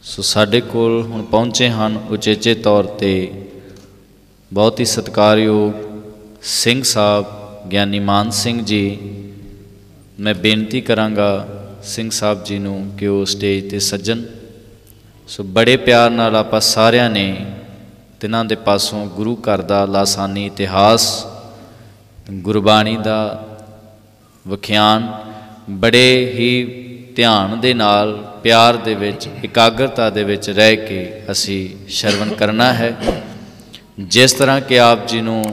सो साडे कोल हुण पहुँचे हैं उचेचे तौर पर बहुत ही सत्कारयोग सिंह साहब ज्ञानी मान सिंह जी। मैं बेनती करांगा सिंह साहब जी नूं कि वो स्टेज ते सज्जन। सो बड़े प्यार नाल आपां सारिਆਂ ने तिन्हां दे पासों गुरु घर दा लासानी इतिहास गुरबाणी दा विख्यान बड़े ही ध्यान दे नाल प्यार दे विच एकाग्रता दे विच रह के असी श्रवण करना है। जिस तरह के आप जी नूं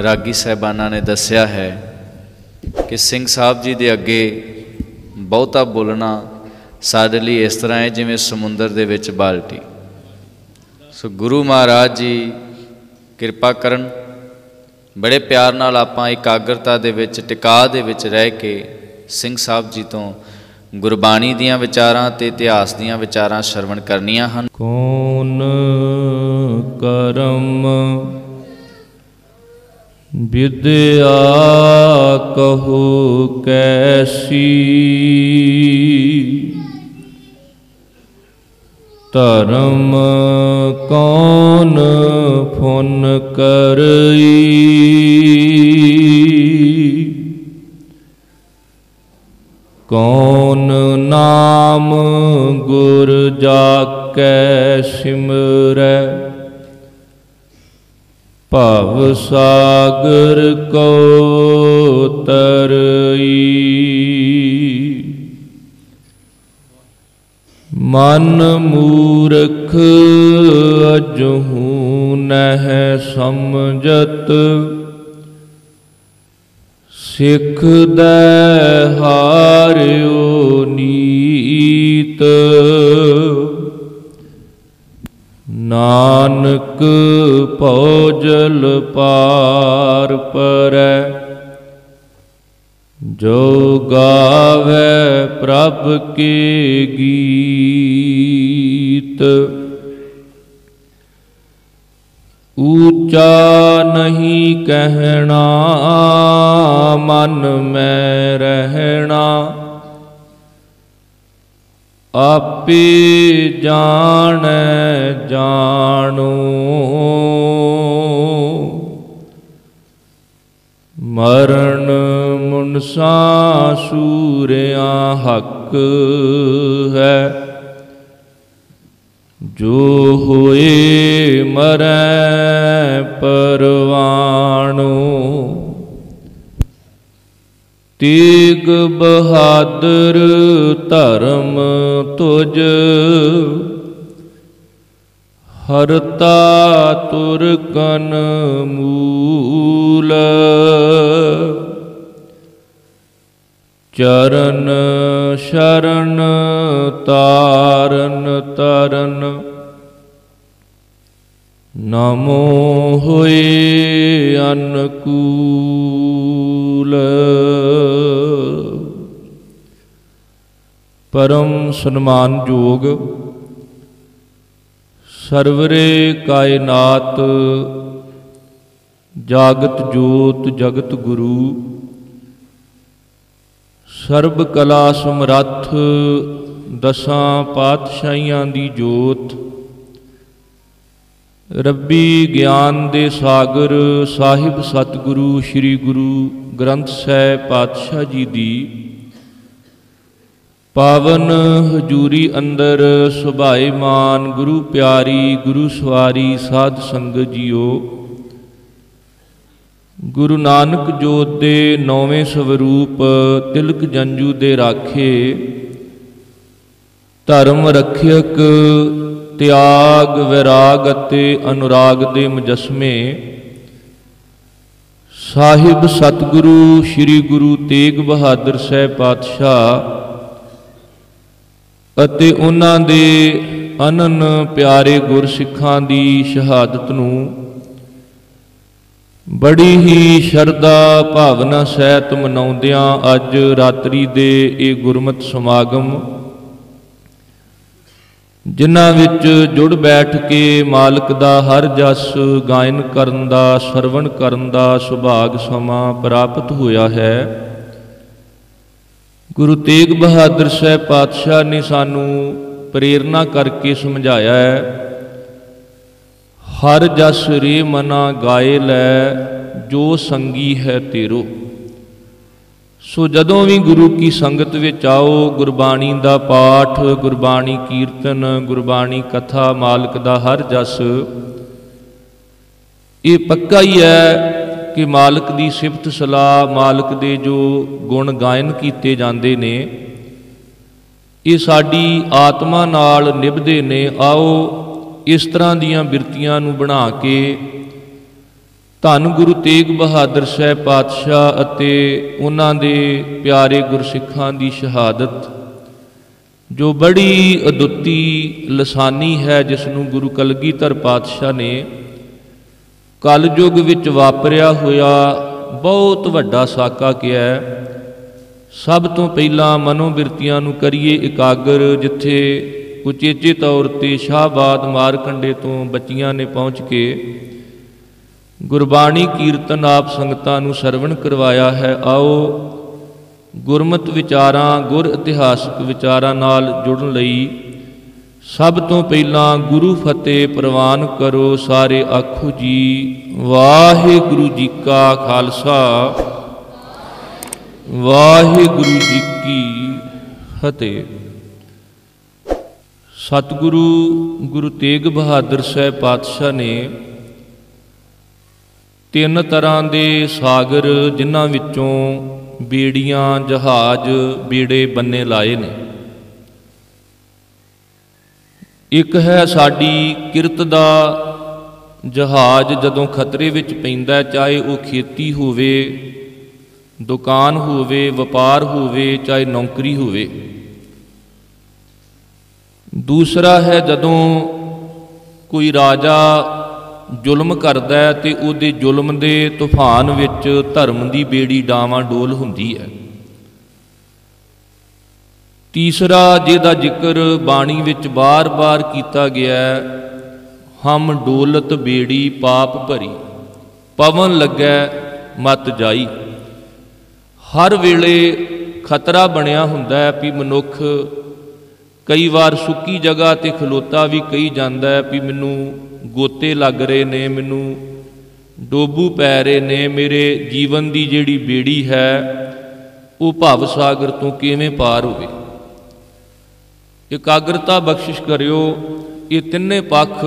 रागी साहबाना ने दस्या है कि सिंह साहब जी दे अगे बहुता बोलना साडे लई इस तरह है जिवें समुंदर दे विच बाल्टी। सो गुरु महाराज जी किरपा करन, बड़े प्यार नाल आपां एकाग्रता दे विच टिका दे विच रह के सिंह साहब जी तो गुरबाणी दियां विचारां ते इतिहास दियां विचारां श्रवण करनियां हन। कौन करम विद्या कहो कैसी, धर्म कौन फुन करई, कौन नाम गुर जाकै सिमरै, भव सागर को तरई। मन मूर्ख अजहू नह समझत, सिख दै हारियो नीत, नानक भौजल पार परै, जो गावै प्रभ के गीत। ऊंचा नहीं कहना मन में रहना, आपे जानै जानो। मरण मुनसा सूरिया हक है, जो होए मरै परवानो। तेग बहादुर धर्म तुझ, हरता तुरकन मूल। चरण शरण तारन तरन, नमो होए अनुकूल। परम सन्मान योग सरवरे कायनात, जागत जोत जगत गुरु, सर्ब कला समरथ दसां पातशाहियां दी जोत। रब्बी ज्ञान दे सागर साहिब सतगुरु श्री गुरु ग्रंथ साहिब पातशाह जी दी पावन हजूरी अंदर सुभाईमान गुरु प्यारी गुरु सवारी साध संगत जीओ। गुरु नानक जोत दे नौवें स्वरूप तिलक जंजू दे राखे, धर्म रखियक त्याग वैराग अते अनुराग दे मुजस्मे साहिब सतगुरु श्री गुरु तेग बहादुर साहब पातशाह अते उन्हां दे अनन प्यारे गुरसिखां दी शहादत नूं बड़ी ही शरदा भावना सहित मनाउंदियां अज रात्रि दे ये गुरमत समागम, जिन्हां विच जुड़ बैठ के मालक दा हर जस गायन करन दा सरवण करन दा सुभाग समा प्राप्त होया है। गुरु तेग बहादुर साहब पातशाह ने सानू ਪ੍ਰੇਰਨਾ ਕਰਕੇ ਸਮਝਾਇਆ ਹੈ। ਹਰ ਜਸ ਰੇ ਮਨਾ ਗਾਏ ਲੈ, ਜੋ ਸੰਗੀ ਹੈ ਤੇਰੋ। ਸੋ ਜਦੋਂ ਵੀ ਗੁਰੂ ਕੀ ਸੰਗਤ ਵਿੱਚ ਆਓ, ਗੁਰਬਾਣੀ ਦਾ ਪਾਠ, ਗੁਰਬਾਣੀ ਕੀਰਤਨ, ਗੁਰਬਾਣੀ ਕਥਾ, ਮਾਲਕ ਦਾ ਹਰ ਜਸ, ਇਹ ਪੱਕਾ ਹੀ ਹੈ ਕਿ ਮਾਲਕ ਦੀ ਸਿਫਤ ਸਲਾਹ, ਮਾਲਕ ਦੇ ਜੋ ਗੁਣ ਗਾਇਨ ਕੀਤੇ ਜਾਂਦੇ ਨੇ, ਇਹ ਸਾਡੀ ਆਤਮਾ ਨਾਲ ਨਿਭਦੇ ਨੇ। ਆਓ ਇਸ ਤਰ੍ਹਾਂ ਦੀਆਂ ਬਿਰਤੀਆਂ ਨੂੰ ਬਣਾ ਕੇ ਧੰਨ ਗੁਰੂ ਤੇਗ ਬਹਾਦਰ ਸਾਹਿਬ ਪਾਤਸ਼ਾਹ ਅਤੇ ਉਹਨਾਂ ਦੇ ਪਿਆਰੇ ਗੁਰਸਿੱਖਾਂ ਦੀ ਸ਼ਹਾਦਤ, ਜੋ ਬੜੀ ਅਦੁੱਤੀ ਲਸਾਨੀ ਹੈ, ਜਿਸ ਨੂੰ ਗੁਰੂ ਕਲਗੀਧਰ ਪਾਤਸ਼ਾਹ ਨੇ ਕਲਯੁਗ ਵਿੱਚ ਵਾਪਰਿਆ ਹੋਇਆ ਬਹੁਤ ਵੱਡਾ ਸਾਕਾ ਕਿਹਾ। ਸਭ ਤੋਂ ਪਹਿਲਾਂ ਮਨੋਬਿਰਤੀਆਂ ਨੂੰ ਕਰੀਏ ਇਕਾਗਰ। ਜਿੱਥੇ ਉਚੇਚੇ ਤੌਰ 'ਤੇ ਸ਼ਾਹਬਾਦ ਮਾਰਕੰਡੇ ਤੋਂ ਬੱਚੀਆਂ ਨੇ ਪਹੁੰਚ ਕੇ ਗੁਰਬਾਣੀ ਕੀਰਤਨ ਆਪ ਸੰਗਤਾਂ ਨੂੰ ਸਰਵਣ ਕਰਵਾਇਆ ਹੈ। ਆਓ ਗੁਰਮਤਿ ਵਿਚਾਰਾਂ, ਗੁਰ ਇਤਿਹਾਸਕ ਵਿਚਾਰਾਂ ਨਾਲ ਜੁੜਨ ਲਈ ਸਭ ਤੋਂ ਪਹਿਲਾਂ ਗੁਰੂ ਫਤਿਹ ਪ੍ਰਵਾਨ ਕਰੋ। ਸਾਰੇ ਆਖੋ ਜੀ ਵਾਹਿਗੁਰੂ ਜੀ ਕਾ ਖਾਲਸਾ, ਵਾਹਿਗੁਰੂ ਜੀ ਕੀ ਫਤਿਹ। ਸਤਿਗੁਰੂ ਗੁਰੂ ਤੇਗ ਬਹਾਦਰ ਸਾਹਿਬ ਪਾਤਸ਼ਾਹ ਨੇ ਤਿੰਨ ਤਰ੍ਹਾਂ ਦੇ ਸਾਗਰ, ਜਿਨ੍ਹਾਂ ਵਿੱਚੋਂ ਬੇੜੀਆਂ, ਜਹਾਜ਼, ਬੇੜੇ ਬੰਨੇ ਲਾਏ ਨੇ। ਇੱਕ ਹੈ ਸਾਡੀ ਕਿਰਤ ਦਾ ਜਹਾਜ਼, ਜਦੋਂ ਖਤਰੇ ਵਿੱਚ ਪੈਂਦਾ, ਚਾਹੇ ਉਹ ਖੇਤੀ ਹੋਵੇ, ਦੁਕਾਨ ਹੋਵੇ, ਵਪਾਰ ਹੋਵੇ, ਚਾਹੇ ਨੌਕਰੀ ਹੋਵੇ। ਦੂਸਰਾ ਹੈ ਜਦੋਂ ਕੋਈ ਰਾਜਾ ਜ਼ੁਲਮ ਕਰਦਾ ਹੈ ਤੇ ਉਹਦੇ ਜ਼ੁਲਮ ਦੇ ਤੂਫਾਨ ਵਿੱਚ ਧਰਮ ਦੀ ਬੇੜੀ ਡਾਵਾਂ ਡੋਲ ਹੁੰਦੀ ਹੈ। ਤੀਸਰਾ, ਜਿਹਦਾ ਜ਼ਿਕਰ ਬਾਣੀ ਵਿੱਚ ਬਾਰ-ਬਾਰ ਕੀਤਾ ਗਿਆ, ਹਮ ਡੋਲਤ ਬੇੜੀ ਪਾਪ ਭਰੀ, ਪਵਨ ਲੱਗੈ ਮਤ ਜਾਈ। ਹਰ ਵੇਲੇ ਖਤਰਾ ਬਣਿਆ ਹੁੰਦਾ ਹੈ ਵੀ ਮਨੁੱਖ ਕਈ ਵਾਰ ਸੁੱਕੀ ਜਗ੍ਹਾ 'ਤੇ ਖਲੋਤਾ ਵੀ ਕਹੀ ਜਾਂਦਾ ਹੈ ਵੀ ਮੈਨੂੰ ਗੋਤੇ ਲੱਗ ਰਹੇ ਨੇ, ਮੈਨੂੰ ਡੋਬੂ ਪੈ ਰਹੇ ਨੇ, ਮੇਰੇ ਜੀਵਨ ਦੀ ਜਿਹੜੀ ਬੇੜੀ ਹੈ ਉਹ ਭਵ ਸਾਗਰ ਤੋਂ ਕਿਵੇਂ ਪਾਰ ਹੋਵੇ। ਇਕਾਗਰਤਾ ਬਖਸ਼ਿਸ਼ ਕਰਿਓ। ਇਹ ਤਿੰਨੇ ਪੱਖ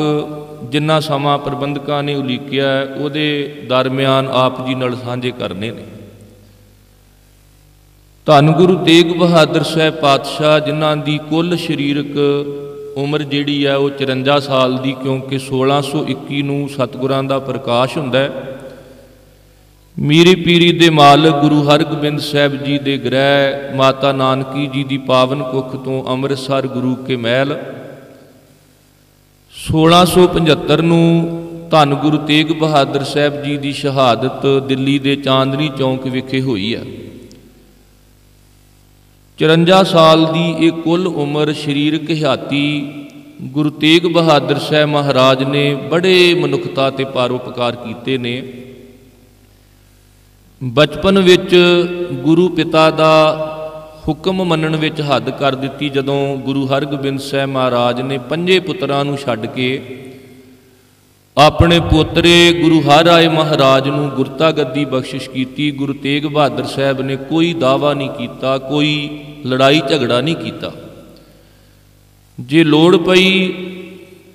ਜਿੰਨਾ ਸਮਾਂ ਪ੍ਰਬੰਧਕਾਂ ਨੇ ਉਲੀਕਿਆ, ਉਹਦੇ ਦਰਮਿਆਨ ਆਪ ਜੀ ਨਾਲ ਸਾਂਝੇ ਕਰਨੇ ਨੇ। ਧੰਨ ਗੁਰੂ ਤੇਗ ਬਹਾਦਰ ਸਾਹਿਬ ਪਾਤਸ਼ਾਹ, ਜਿਨ੍ਹਾਂ ਦੀ ਕੁੱਲ ਸਰੀਰਕ ਉਮਰ ਜਿਹੜੀ ਹੈ ਉਹ 54 ਸਾਲ ਦੀ, ਕਿਉਂਕਿ 1621 ਨੂੰ ਸਤਿਗੁਰਾਂ ਦਾ ਪ੍ਰਕਾਸ਼ ਹੁੰਦਾ ਹੈ। ਮੀਰੀ ਪੀਰੀ ਦੇ ਮਾਲਕ ਗੁਰੂ ਹਰਗੋਬਿੰਦ ਸਾਹਿਬ ਜੀ ਦੇ ਗ੍ਰਹਿ ਮਾਤਾ ਨਾਨਕੀ ਜੀ ਦੀ ਪਾਵਨ ਕੁੱਖ ਤੋਂ ਅੰਮ੍ਰਿਤਸਰ ਗੁਰੂ ਕੇ ਮਹਿਲ 1675 ਨੂੰ ਧੰਨ ਗੁਰੂ ਤੇਗ ਬਹਾਦਰ ਸਾਹਿਬ ਜੀ ਦੀ ਸ਼ਹਾਦਤ ਦਿੱਲੀ ਦੇ ਚਾਂਦਨੀ ਚੌਂਕ ਵਿਖੇ ਹੋਈ ਹੈ। 54 ਸਾਲ ਦੀ ਇਹ ਕੁੱਲ ਉਮਰ ਸਰੀਰਕ ਹਯਾਤੀ ਗੁਰੂ ਤੇਗ ਬਹਾਦਰ ਸਾਹਿਬ ਮਹਾਰਾਜ ਨੇ ਬੜੇ ਮਨੁੱਖਤਾ ਤੇ ਪਰਉਪਕਾਰ ਕੀਤੇ ਨੇ। ਬਚਪਨ ਵਿੱਚ ਗੁਰੂ ਪਿਤਾ ਦਾ ਹੁਕਮ ਮੰਨਣ ਵਿੱਚ ਹੱਦ ਕਰ ਦਿੱਤੀ। ਜਦੋਂ ਗੁਰੂ ਹਰਗੋਬਿੰਦ ਸਾਹਿਬ ਮਹਾਰਾਜ ਨੇ 5 ਪੁੱਤਰਾਂ ਨੂੰ ਛੱਡ ਕੇ ਆਪਣੇ ਪੋਤਰੇ ਗੁਰੂ ਹਰਿਰਾਏ ਮਹਾਰਾਜ ਨੂੰ ਗੁਰਤਾ ਗੱਦੀ ਬਖਸ਼ਿਸ਼ ਕੀਤੀ, ਗੁਰੂ ਤੇਗ ਬਹਾਦਰ ਸਾਹਿਬ ਨੇ ਕੋਈ ਦਾਅਵਾ ਨਹੀਂ ਕੀਤਾ, ਕੋਈ ਲੜਾਈ ਝਗੜਾ ਨਹੀਂ ਕੀਤਾ। ਜੇ ਲੋੜ ਪਈ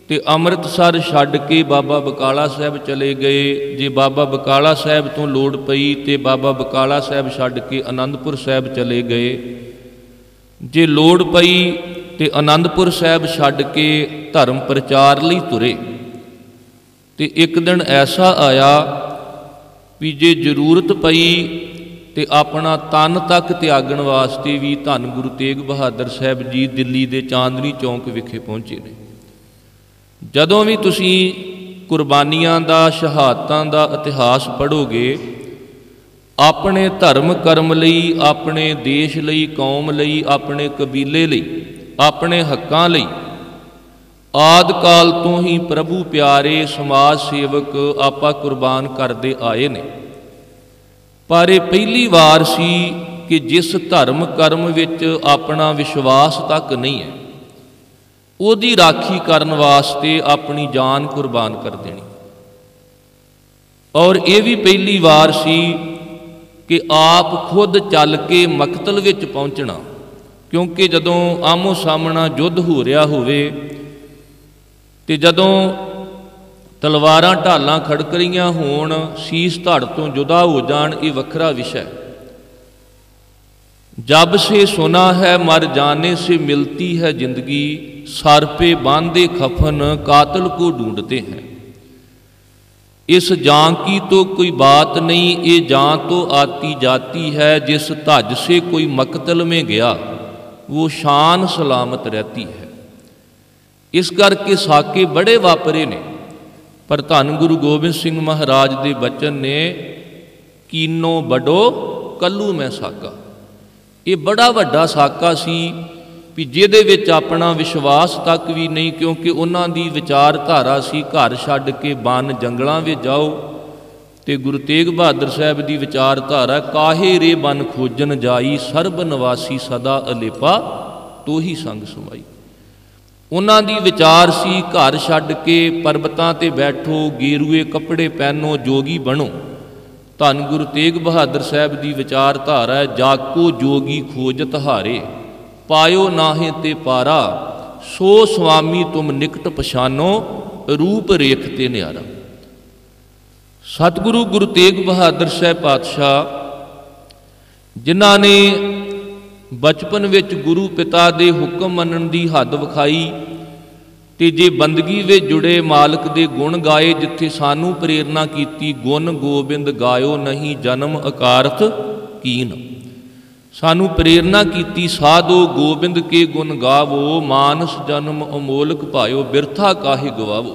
ਤੇ ਅੰਮ੍ਰਿਤਸਰ ਛੱਡ ਕੇ ਬਾਬਾ ਬਕਾਲਾ ਸਾਹਿਬ ਚਲੇ ਗਏ। ਜੇ ਬਾਬਾ ਬਕਾਲਾ ਸਾਹਿਬ ਤੋਂ ਲੋੜ ਪਈ ਤੇ ਬਾਬਾ ਬਕਾਲਾ ਸਾਹਿਬ ਛੱਡ ਕੇ ਆਨੰਦਪੁਰ ਸਾਹਿਬ ਚਲੇ ਗਏ। ਜੇ ਲੋੜ ਪਈ ਤੇ ਆਨੰਦਪੁਰ ਸਾਹਿਬ ਛੱਡ ਕੇ ਧਰਮ ਪ੍ਰਚਾਰ ਲਈ ਤੁਰੇ। ਤੇ ਇੱਕ ਦਿਨ ਐਸਾ ਆਇਆ ਵੀ ਜੇ ਜ਼ਰੂਰਤ ਪਈ ਤੇ ਆਪਣਾ ਤਨ ਤੱਕ ਤਿਆਗਣ ਵਾਸਤੇ ਵੀ ਧੰਨ ਗੁਰੂ ਤੇਗ ਬਹਾਦਰ ਸਾਹਿਬ ਜੀ ਦਿੱਲੀ ਦੇ ਚਾਂਦਨੀ ਚੌਂਕ ਵਿਖੇ ਪਹੁੰਚੇ ਨੇ। ਜਦੋਂ ਵੀ ਤੁਸੀਂ ਕੁਰਬਾਨੀਆਂ ਦਾ, ਸ਼ਹਾਦਤਾਂ ਦਾ ਇਤਿਹਾਸ ਪੜ੍ਹੋਗੇ, ਆਪਣੇ ਧਰਮ ਕਰਮ ਲਈ, ਆਪਣੇ ਦੇਸ਼ ਲਈ, ਕੌਮ ਲਈ, ਆਪਣੇ ਕਬੀਲੇ ਲਈ, ਆਪਣੇ ਹੱਕਾਂ ਲਈ ਆਦਿ ਕਾਲ ਤੋਂ ਹੀ ਪ੍ਰਭੂ ਪਿਆਰੇ ਸਮਾਜ ਸੇਵਕ ਆਪਾਂ ਕੁਰਬਾਨ ਕਰਦੇ ਆਏ ਨੇ। ਪਰ ਇਹ ਪਹਿਲੀ ਵਾਰ ਸੀ ਕਿ ਜਿਸ ਧਰਮ ਕਰਮ ਵਿੱਚ ਆਪਣਾ ਵਿਸ਼ਵਾਸ ਤੱਕ ਨਹੀਂ ਹੈ, ਉਹਦੀ ਰਾਖੀ ਕਰਨ ਵਾਸਤੇ ਆਪਣੀ ਜਾਨ ਕੁਰਬਾਨ ਕਰ ਦੇਣੀ। ਔਰ ਇਹ ਵੀ ਪਹਿਲੀ ਵਾਰ ਸੀ ਕਿ ਆਪ ਖੁਦ ਚੱਲ ਕੇ ਮਕਤਲ ਵਿੱਚ ਪਹੁੰਚਣਾ, ਕਿਉਂਕਿ ਜਦੋਂ ਆਮੋ ਸਾਹਮਣਾ ਯੁੱਧ ਹੋ ਰਿਹਾ ਹੋਵੇ ਤੇ ਜਦੋਂ ਤਲਵਾਰਾਂ ਢਾਲਾਂ ਖੜਕ ਰਹੀਆਂ ਹੋਣ, ਸੀਸ ਧੜ ਤੋਂ ਜੁਦਾ ਹੋ ਜਾਣ, ਇਹ ਵੱਖਰਾ ਵਿਸ਼ਾ ਹੈ। जब से सुना है मर जाने से मिलती है जिंदगी, सर पे बांधे खफन कातिल को ढूंढते हैं। इस जान की तो कोई बात नहीं, ये जान तो आती जाती है। जिस धज से कोई मकतल में गया वो शान सलामत रहती है। इस करके साके बड़े वापरे ने, पर धन गुरु गोबिंद सिंह महाराज के बचन ने कीनो बड़ो कल्लू मैं साका। ये बड़ा वड्डा साका सी भी जिहदे विच अपना विश्वास तक भी नहीं, क्योंकि उन्हां दी विचारधारा सी घर छड्ड के बन जंगलों में जाओ। ते गुरु तेग बहादुर साहब की विचारधारा काहे रे बन खोजन जाई, सर्ब निवासी सदा अलेपा तो ही संग समाई। उन्हां दी विचार सी घर छड्ड के परबतां ते बैठो, गेरुए कपड़े पहनो, जोगी बनो। धन गुरु तेग बहादुर साहब की विचारधारा है जाको जोगी खोजत हारे, पायो नाहे ते पारा, सो स्वामी तुम निकट पछानो, रूप रेखते न्यारा। सतगुरु गुरु तेग बहादुर साहब पातशाह जिन्हां ने बचपन विच गुरु पिता दे हुक्म मनण दी हद विखाई ते जे बंदगी विच जुड़े मालक दे गुण गाए, जिथे सानू प्रेरणा कीती गुण गोबिंद गायो नहीं जन्म अकारथ कीन। सानू प्रेरणा कीती साधो गोबिंद के गुण गावो, मानस जन्म अमोलक पायो बिरथा काहे गवावो।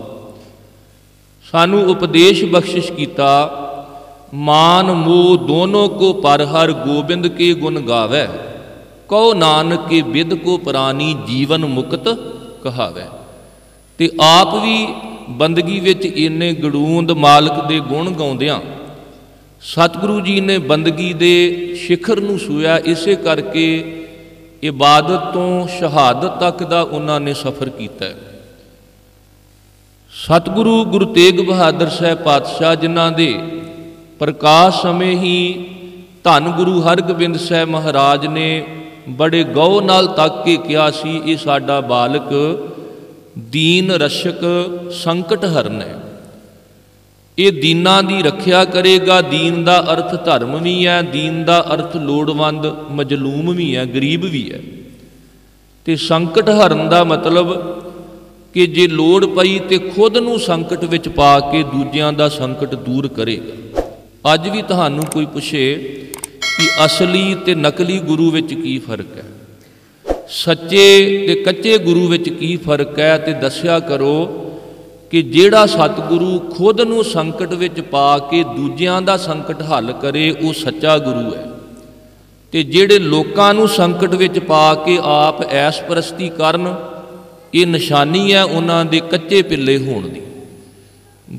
सानू उपदेश बख्शिश कीता मान मोह दोनों को पर हर गोबिंद के गुण गावै, कहो नानक के बिद को प्राणी जीवन मुक्त कहावै। ते आप भी बंदगी विच इन्ने गड़ूंद मालक दे गुण गाउंदियां सतगुरु जी ने बंदगी दे शिखर नूं छूया। इसे करके इबादत तो शहादत तक दा उन्हां ने सफ़र कीता है। सतगुरु गुरु तेग बहादुर साहब पातशाह जिन्हां दे प्रकाश समय ही धन गुरु हरगोबिंद साहब महाराज ने बड़े गौर नाल तक के कहा सी, ये साडा बालक दीन रक्षक संकट हरन है, ये दीना की रखिया करेगा। दीन का अर्थ धर्म भी है, दीन का अर्थ लोड़वंद मजलूम भी है, गरीब भी है। तो संकट हरन का मतलब कि जे लोड़ पई तो खुद नूं संकट विच पा के दूजियां दा संकट दूर करेगा। अज भी तुहानूं कोई पुछे कि असली ते नकली गुरु विच की फर्क है, सच्चे ते कच्चे गुरु विच की फर्क है, तो दस्या करो कि जेड़ा सतगुरु खुद नूं संकट विच पा के दूजियां दा संकट हल करे वो सच्चा गुरु है। ते जेड़े लोकां नूं संकट विच पा के आप ऐश परस्ती करन, ये निशानी है उन्हां दे कच्चे पिल्ले होण दी।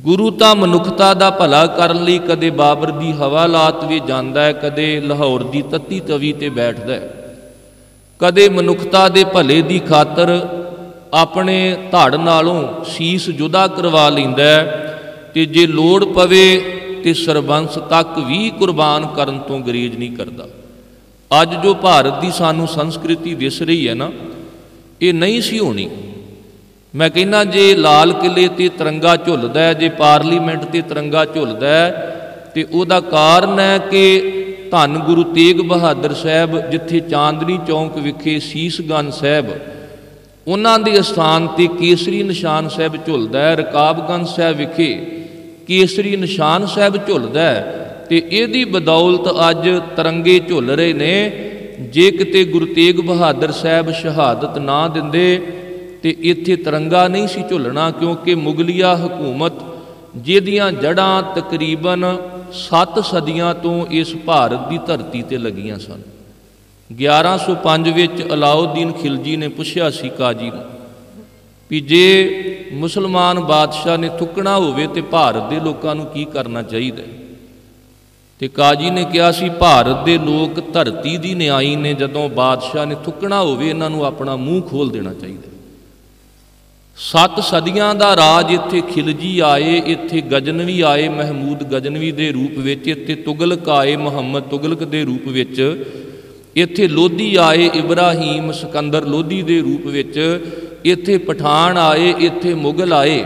गुरु तां मनुखता दा भला करन लई कदे बाबर दी हवालात भी जांदा है, कदे लाहौर दी तत्ती तवी ते बैठदा है, कदे मनुखता दे भले दी खातर अपने धड़ नालों शीस जुदा करवा लैंदा है, ते जे लोड़ पवे ते सरबंस तक भी कुर्बान करन तो गरेज नहीं करता। अज जो भारत की सानू संस्कृति दिस रही है ना, ये नहीं सी होनी। मैं कहना जे लाल किले ते तिरंगा झुलदा है, जे पार्लीमेंट ते तिरंगा झुलदा है, ते उहदा कारण है कि धन गुरु तेग बहादुर साहब जिथे चांदनी चौंक विखे शीसगंज साहब उन्हां दे स्थान ते केसरी निशान साहब झुलदा है, रकाबगंज साहब विखे केसरी निशान साहब झुलदा है। ते इहदी बदौलत अज तिरंगे झुल रहे ने। जे किते गुरु तेग बहादुर साहब शहादत ना दिंदे ते इत्थे तिरंगा नहीं सी झुलना, क्योंकि मुगलिया हुकूमत जिहदियां जड़ां तकरीबन 7 सदियां तो इस भारत की धरती ते लगियां सन। 1105 विच अलाउद्दीन खिलजी ने पुछया सी काजी नूं भी जे मुसलमान बादशाह ने थुकना होवे ते भारत के लोगों नूं की करना चाहिए। तो काजी ने कहा सी भारत के लोग धरती की न्याई ने, जदों बादशाह ने थुकना होवे इन्हां नूं अपना मूँह खोल देना चाहिए। 7 ਸਦੀਆਂ ਦਾ ਰਾਜ ਇੱਥੇ ਖਿਲਜੀ ਆਏ। ਇੱਥੇ ਗਜਨਵੀ ਆਏ ਮਹਿਮੂਦ ਗਜਨਵੀ ਦੇ ਰੂਪ ਵਿੱਚ, ਇੱਥੇ ਤੁਗਲਕ ਆਏ ਮੁਹੰਮਦ ਤੁਗਲਕ ਦੇ ਰੂਪ ਵਿੱਚ, ਇੱਥੇ ਲੋਧੀ ਆਏ ਇਬਰਾਹੀਮ ਸਿਕੰਦਰ ਲੋਧੀ ਦੇ ਰੂਪ ਵਿੱਚ, ਇੱਥੇ ਪਠਾਨ ਆਏ, ਇੱਥੇ ਮੁਗਲ ਆਏ।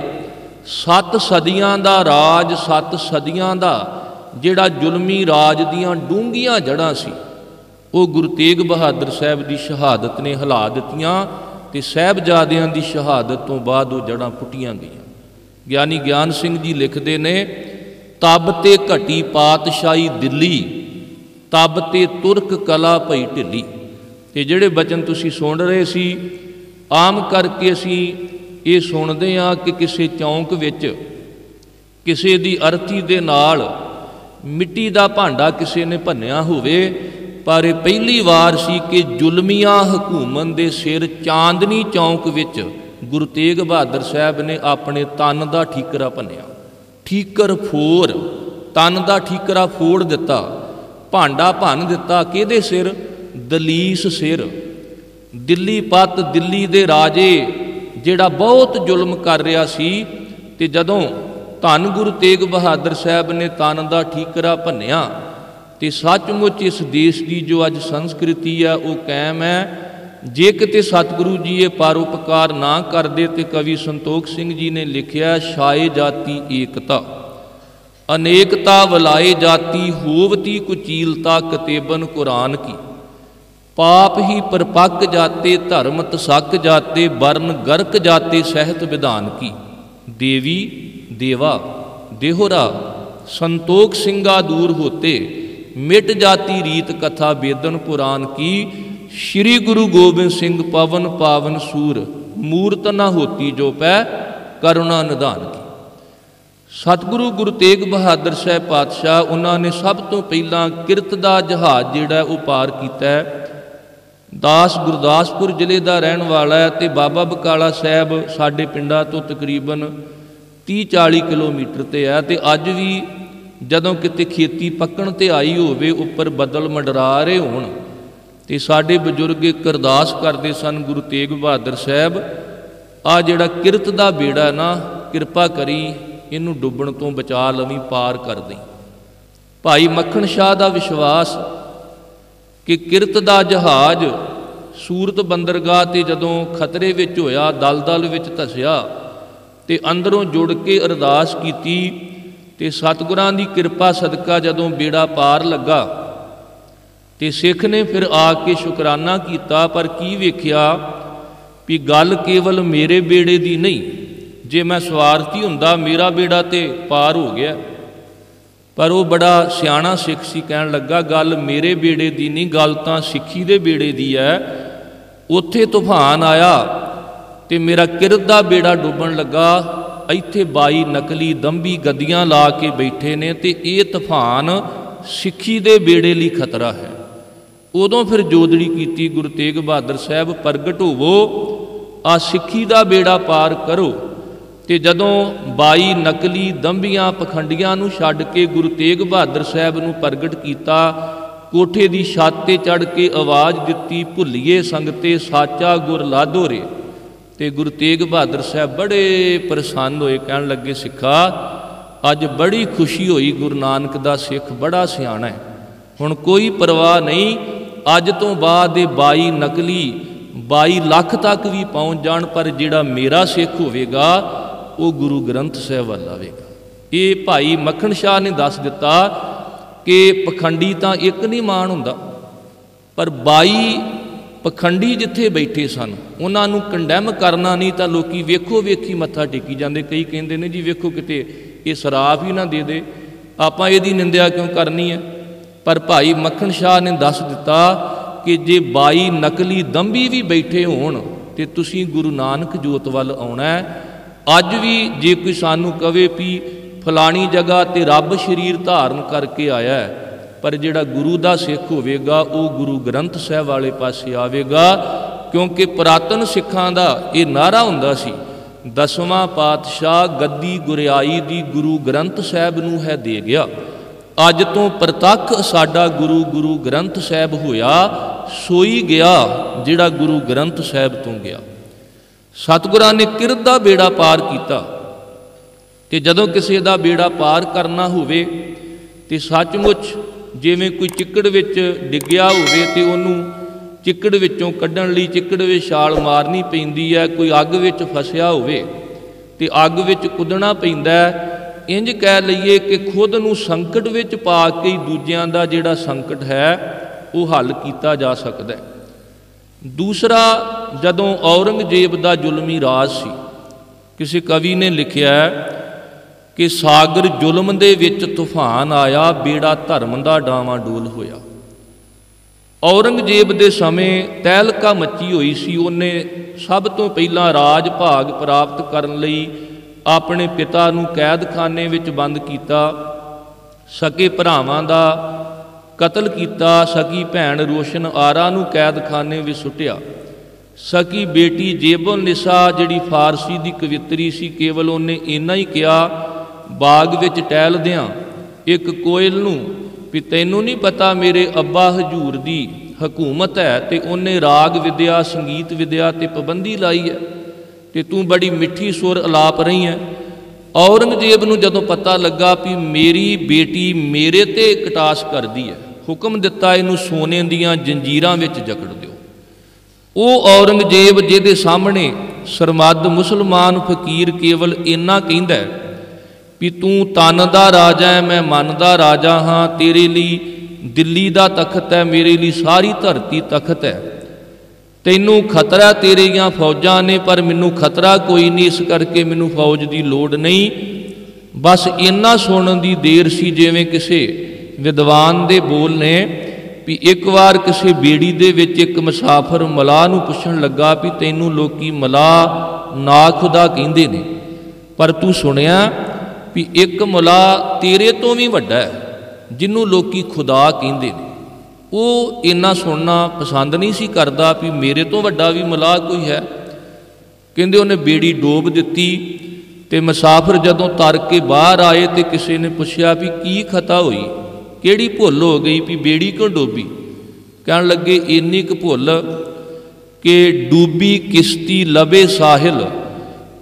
7 ਸਦੀਆਂ ਦਾ ਰਾਜ, 7 ਸਦੀਆਂ ਦਾ ਜਿਹੜਾ ਜ਼ੁਲਮੀ ਰਾਜ ਦੀਆਂ ਡੂੰਘੀਆਂ ਜੜ੍ਹਾਂ ਸੀ ਉਹ ਗੁਰੂ ਤੇਗ ਬਹਾਦਰ ਸਾਹਿਬ ਦੀ ਸ਼ਹਾਦਤ ਨੇ ਹਿਲਾ ਦਿੱਤੀਆਂ ਤੇ ਸਾਹਿਬਜ਼ਾਦਿਆਂ ਦੀ ਸ਼ਹਾਦਤ ਤੋਂ ਬਾਅਦ ਉਹ ਜੜ੍ਹਾਂ ਪੁੱਟੀਆਂ ਗਈਆਂ। ਗਿਆਨੀ ਗਿਆਨ ਸਿੰਘ ਜੀ ਲਿਖਦੇ ਨੇ, ਤਬ ਤੇ ਘਟੀ ਪਾਤਸ਼ਾਹੀ ਦਿੱਲੀ, ਤਬ ਤੇ ਤੁਰਕ ਕਲਾ ਭਈ ਢਿੱਲੀ। ਤੇ ਜਿਹੜੇ ਬਚਨ ਤੁਸੀਂ ਸੁਣ ਰਹੇ ਸੀ, ਆਮ ਕਰਕੇ ਅਸੀਂ ਇਹ ਸੁਣਦੇ ਹਾਂ ਕਿ ਕਿਸੇ ਚੌਂਕ ਵਿੱਚ ਕਿਸੇ ਦੀ ਅਰਥੀ ਦੇ ਨਾਲ ਮਿੱਟੀ ਦਾ ਭਾਂਡਾ ਕਿਸੇ ਨੇ ਭੰਨਿਆ ਹੋਵੇ, ਪਰ ਇਹ ਪਹਿਲੀ ਵਾਰ ਸੀ ਕਿ ਜ਼ੁਲਮੀਆਂ ਹਕੂਮਤ ਦੇ ਸਿਰ ਚਾਂਦਨੀ ਚੌਂਕ ਵਿੱਚ ਗੁਰੂ ਤੇਗ ਬਹਾਦਰ ਸਾਹਿਬ ਨੇ ਆਪਣੇ ਤਨ ਦਾ ਠੀਕਰਾ ਭੰਨਿਆ। ਠੀਕਰ ਫੋਰ, ਤਨ ਦਾ ਠੀਕਰਾ ਫੋੜ ਦਿੱਤਾ, ਭਾਂਡਾ ਭੰਨ ਦਿੱਤਾ। ਕਿਹਦੇ ਸਿਰ? ਦਲੀਸ ਸਿਰ। ਦਿੱਲੀ ਪਤ, ਦਿੱਲੀ ਦੇ ਰਾਜੇ ਜਿਹੜਾ ਬਹੁਤ ਜ਼ੁਲਮ ਕਰ ਰਿਹਾ ਸੀ, ਤੇ ਜਦੋਂ ਧੰਨ ਗੁਰੂ ਤੇਗ ਬਹਾਦਰ ਸਾਹਿਬ ਨੇ ਤਨ ਦਾ ਠੀਕਰਾ ਭੰਨਿਆ ਤੇ ਸੱਚਮੁੱਚ ਇਸ ਦੇਸ਼ ਦੀ ਜੋ ਅੱਜ ਸੰਸਕ੍ਰਿਤੀ ਹੈ ਉਹ ਕਾਇਮ ਹੈ। ਜੇ ਕਿਤੇ ਸਤਿਗੁਰੂ ਜੀ ਇਹ ਪਰਉਪਕਾਰ ਨਾ ਕਰਦੇ ਤੇ ਕਵੀ ਸੰਤੋਖ ਸਿੰਘ ਜੀ ਨੇ ਲਿਖਿਆ, ਛਾਏ ਜਾਤੀ ਏਕਤਾ ਅਨੇਕਤਾ ਵਲਾਏ ਜਾਤੀ ਹੋਵਤੀ ਕੁਚੀਲਤਾ ਕਤੇਬਨ ਕੁਰਾਨ ਕੀ, ਪਾਪ ਹੀ ਪਰਪੱਕ ਜਾਤੇ ਧਰਮ ਤਸਕ ਜਾਤੇ ਵਰਨ ਗਰਕ ਜਾਤੇ ਸਹਿਤ ਵਿਧਾਨ ਕੀ। ਦੇਵੀ देवा देहोरा संतोख सिंगा दूर होते मिट जाती रीत कथा बेदन पुराण की। श्री गुरु गोबिंद सिंह पवन पावन सूर मूर्त न होती जो पै करुणा निधान की। सतगुरु गुरु तेग बहादुर साहब पातशाह उन्होंने सब तो पहला किरत का जहाज जिहड़ा वो पार किया है। दास गुरदासपुर जिले का रहन वाला है तो बाबा बकाला साहब साडे पिंडा तो तकरीबन 30-40 किलोमीटर ते है। तो अज भी जदों किते खेती पक्कण ते आई होवे उपर बदल मंडरा रहे होण ते साडे बजुर्ग एक अरदास करदे सन, गुरु तेग बहादुर साहब आ जिहड़ा किरत दा बेड़ा ना किरपा करी इनू डुबण तो बचा लवी, पार कर दई। भाई मक्खण शाह दा विश्वास कि किरत दा जहाज सूरत बंदरगाह ते जदों खतरे विच होया, दलदल विच धसिया ते अंदरों जुड़ के अरदास की ते सतगुरां दी किरपा सदका जदों बेड़ा पार लगा ते सिख ने फिर आके शुकराना किया। पर की वेख्या भी गल केवल मेरे बेड़े दी नहीं, जे मैं स्वार्थी हुंदा मेरा बेड़ा ते पार हो गया। पर वो बड़ा सियाणा सिख सी, कहन लगा गल मेरे बेड़े दी नहीं, गल तां सिक्खी दे बेड़े दी है। उत्थे तूफान आया ते मेरा किरत दा बेड़ा डुबन लगा। इत्थे 22 नकली दंभी गद्दियां ला के बैठे ने ते ये तूफान सिक्खी दे बेड़े लई खतरा है। उदों फिर जोदड़ी की गुरु तेग बहादुर साहब प्रगट होवो, आ सिक्खी दा बेड़ा पार करो। ते जदों 22 नकली दंभियां पखंडियां नूं छड्ड के गुरु तेग बहादुर साहब नूं प्रगट कीता, कोठे दी छत ते चढ़ के आवाज़ दित्ती, भुल्लीए संगते साचा गुर लादो रे। ते गुरु तेग बहादुर साहब बड़े प्रसन्न होए, कहन लगे सिखा अज बड़ी खुशी हुई, गुरु नानक दा सिख बड़ा सियाणा है, हुण कोई परवाह नहीं। अज तो बाद 22 नकली 22 लाख तक भी पहुँच जाण, पर जिहड़ा मेरा सिख होवेगा वो गुरु ग्रंथ साहिब वल आवेगा। ये भाई मक्खण शाह ने दस दिता कि पखंडी तां एक नहीं मान हुंदा, पर 22 पखंडी जिथे बैठे सन उन्होंने कंडैम करना नहीं तो लोग वेखो वेखी मत्था टेकी जाते। कई कहते हैं जी वेखो किते ये शराब ही ना दे दे, आपां इहदी निंदिया क्यों करनी है। पर भाई मक्खण शाह ने दस दिता कि जे 22 नकली दंभी भी बैठे होण ते तुसीं गुरु नानक जोत वल आउणा है। अज भी जे कोई सानू कहे भी फलानी जगह ते रब शरीर धारण करके आया है, पर जिहड़ा गुरु दा सिख होवेगा वो गुरु ग्रंथ साहिब वाले पासे आवेगा। क्योंकि पुरातन सिखां दा ये नारा हुंदा सी, 10वां पातशाह गद्दी गुरियाई दी गुरु ग्रंथ साहिब नूं है दे गया। अज तो प्रतख साडा गुरु गुरु ग्रंथ साहिब होया, सोई गया जिहड़ा गुरु ग्रंथ साहिब तो गया। सतगुरां ने किरत दा बेड़ा पार कीता। ते जदों किसी दा बेड़ा पार करना होवे ते सचमुच जिवें कोई चिक्कड़ विच डिग्गिया होवे ते उहनूं चिक्कड़ विचों कड्ढण लई चिक्कड़ विच छाल मारनी पैंदी है। कोई अग विच फसिया होवे ते अग विच कुदना पैंदा है। इंज कह लईए कि खुद नूं संकट विच पा के दूजियां दा जिहड़ा संकट है वो हल कीता जा सकदा है। दूसरा, जदों औरंगजेब दा जुलमी राज सी, किसी कवि ने लिखिया कि सागर जुलम दे विच तूफान आया, बेड़ा धर्म दा डावाडोल होया। औरंगजेब दे समय तहलका मची हुई सी। उन्हें सब तो पहला राज भाग प्राप्त करन लई अपने पिता नूं कैदखाने विच बंद कीता, सके भरावां दा कतल कीता, सकी भैण रोशन आरा नूं कैदखाने विच सुटिया, सकी बेटी जेबुन निसा जिहड़ी फारसी दी कवित्री सी, केवल उन्हें इन्ना ही कहा बाग विच टहलदियां एक कोयल नूं भी तैनूं नहीं पता मेरे अब्बा हजूर दी हकूमत है ते उन्हें राग विद्या संगीत विद्या ते पाबंदी लाई है ते तू बड़ी मिठी सुर अलाप रही है। औरंगजेब नूं जदों पता लगा भी मेरी बेटी मेरे ते कटास करदी है, हुक्म दिता इनू सोने दियां जंजीरां विच जकड़ दिओ। वो औरंगजेब जिहदे सामने सरमद मुसलमान फकीर केवल इन्ना कहंदा है भी तू तन दा राजा है, मैं मन दा राजा हाँ, तेरे लिए दिल्ली दा तखत है, मेरे लिए सारी धरती तखत है, तैनू खतरा तेरियां फौजां ने पर मैनू खतरा कोई नहीं, इस करके मैनू फौज की लोड़ नहीं। बस इन्ना सुनन की देर सी जिवें किसी विद्वान दे बोल ने भी एक बार किसी बेड़ी दे विच एक मुसाफर मलाह नूं पुछण लगा भी तैनू लोकी मलाह ना खुदा कहिंदे ने, पर तू सुनिया भी एक मलाह तेरे तो भी वड्डा है जिन्हों लोकी खुदा कहिंदे ने। वो इन्ना सुनना पसंद नहीं सी करदा भी मेरे तो वड्डा भी मलाह कोई है। कहंदे उन्हें बेड़ी डोब दिती ते मुसाफिर जदों तर के बाहर आए तो किसी ने पुछया भी की खता हुई, किहड़ी भुल हो गई भी बेड़ी क्यों डोबी। कहण लगे इन्नी क भुल कि डूबी किश्ती लबे साहिल,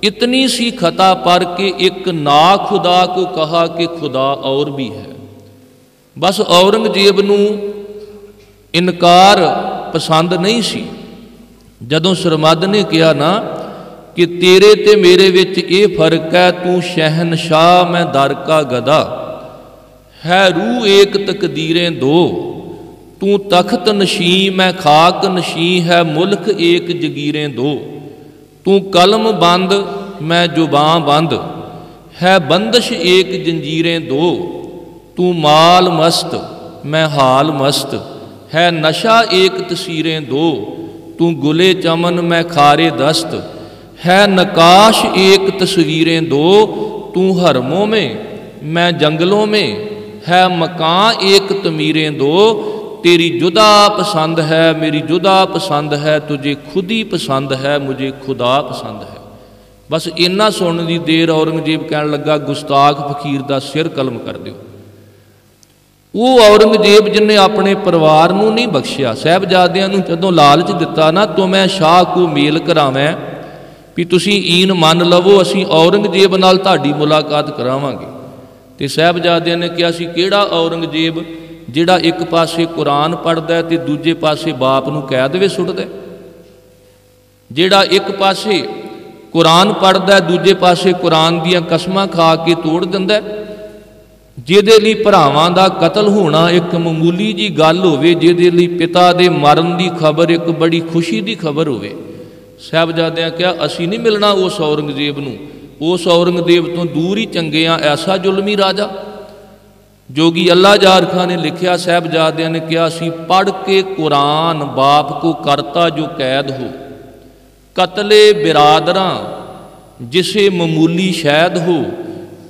इतनी सी खता पर के एक ना खुदा को कहा कि खुदा और भी है। बस औरंगजेब नूं इनकार पसंद नहीं सी। जदों सरमद ने कहा ना कि तेरे ते मेरे विच ये फर्क है, तू शहनशाह मैं दर का गदा, है रूह एक तकदीरें दो, तू तख्त नशी मैं खाक नशी, है मुल्क एक जगीरें दो, तू कलम बंद मैं जुबां बंद, है बंदिश एक जंजीरें दो, तू माल मस्त मैं हाल मस्त, है नशा एक तसीरें दो, तू गुले चमन मैं खारे दस्त, है नकाश एक तस्वीरें दो, तू हरमों में मैं जंगलों में, है मकान एक तमीरें दो, तेरी जुदा पसंद है मेरी जुदा पसंद है, तुझे खुद ही पसंद है मुझे खुदा पसंद है। बस इन्ना सुनने की देर औरंगजेब कहन लगा गुस्ताख फकीर का सिर कलम कर दिओ। वो औरंगजेब जिन्हें अपने परिवार नूं नहीं बख्शिया, साहबजादियां नूं जदों लालच दिता ना तो मैं शाह को मेल करावैं भी तुसीं ईन मन लवो, असीं औरंगजेब नाल तुहाडी मुलाकात करावांगे। ते साहबजादियां ने कहा सी किहड़ा औरंगजेब जिहड़ा एक पासे कुरान पढ़दा है ते दूजे पासे बाप नूं कैद विच सुट्टदा है, जिहड़ा एक पासे कुरान पढ़दा है दूजे पासे कुरान दीयां कसमां खा के तोड़ दिंदा है, जिहदे लई भरावां दा कतल होना एक मामूली जी गल होवे, जिहदे लई पिता दे मरण दी खबर एक बड़ी खुशी दी खबर होवे। साहबजादियां कहा असीं नहीं मिलना उस औरंगजेब नूं, उस औरंगजेब तो दूर ही चंगे आ, ऐसा जुलमी राजा। जोगी अल्लाह जार खां ने लिखिया, साहबजादियां ने कहा असीं पढ़ के कुरान बाप को करता जो कैद हो, कतले बिरादरां जिसे मामूली शैद हो,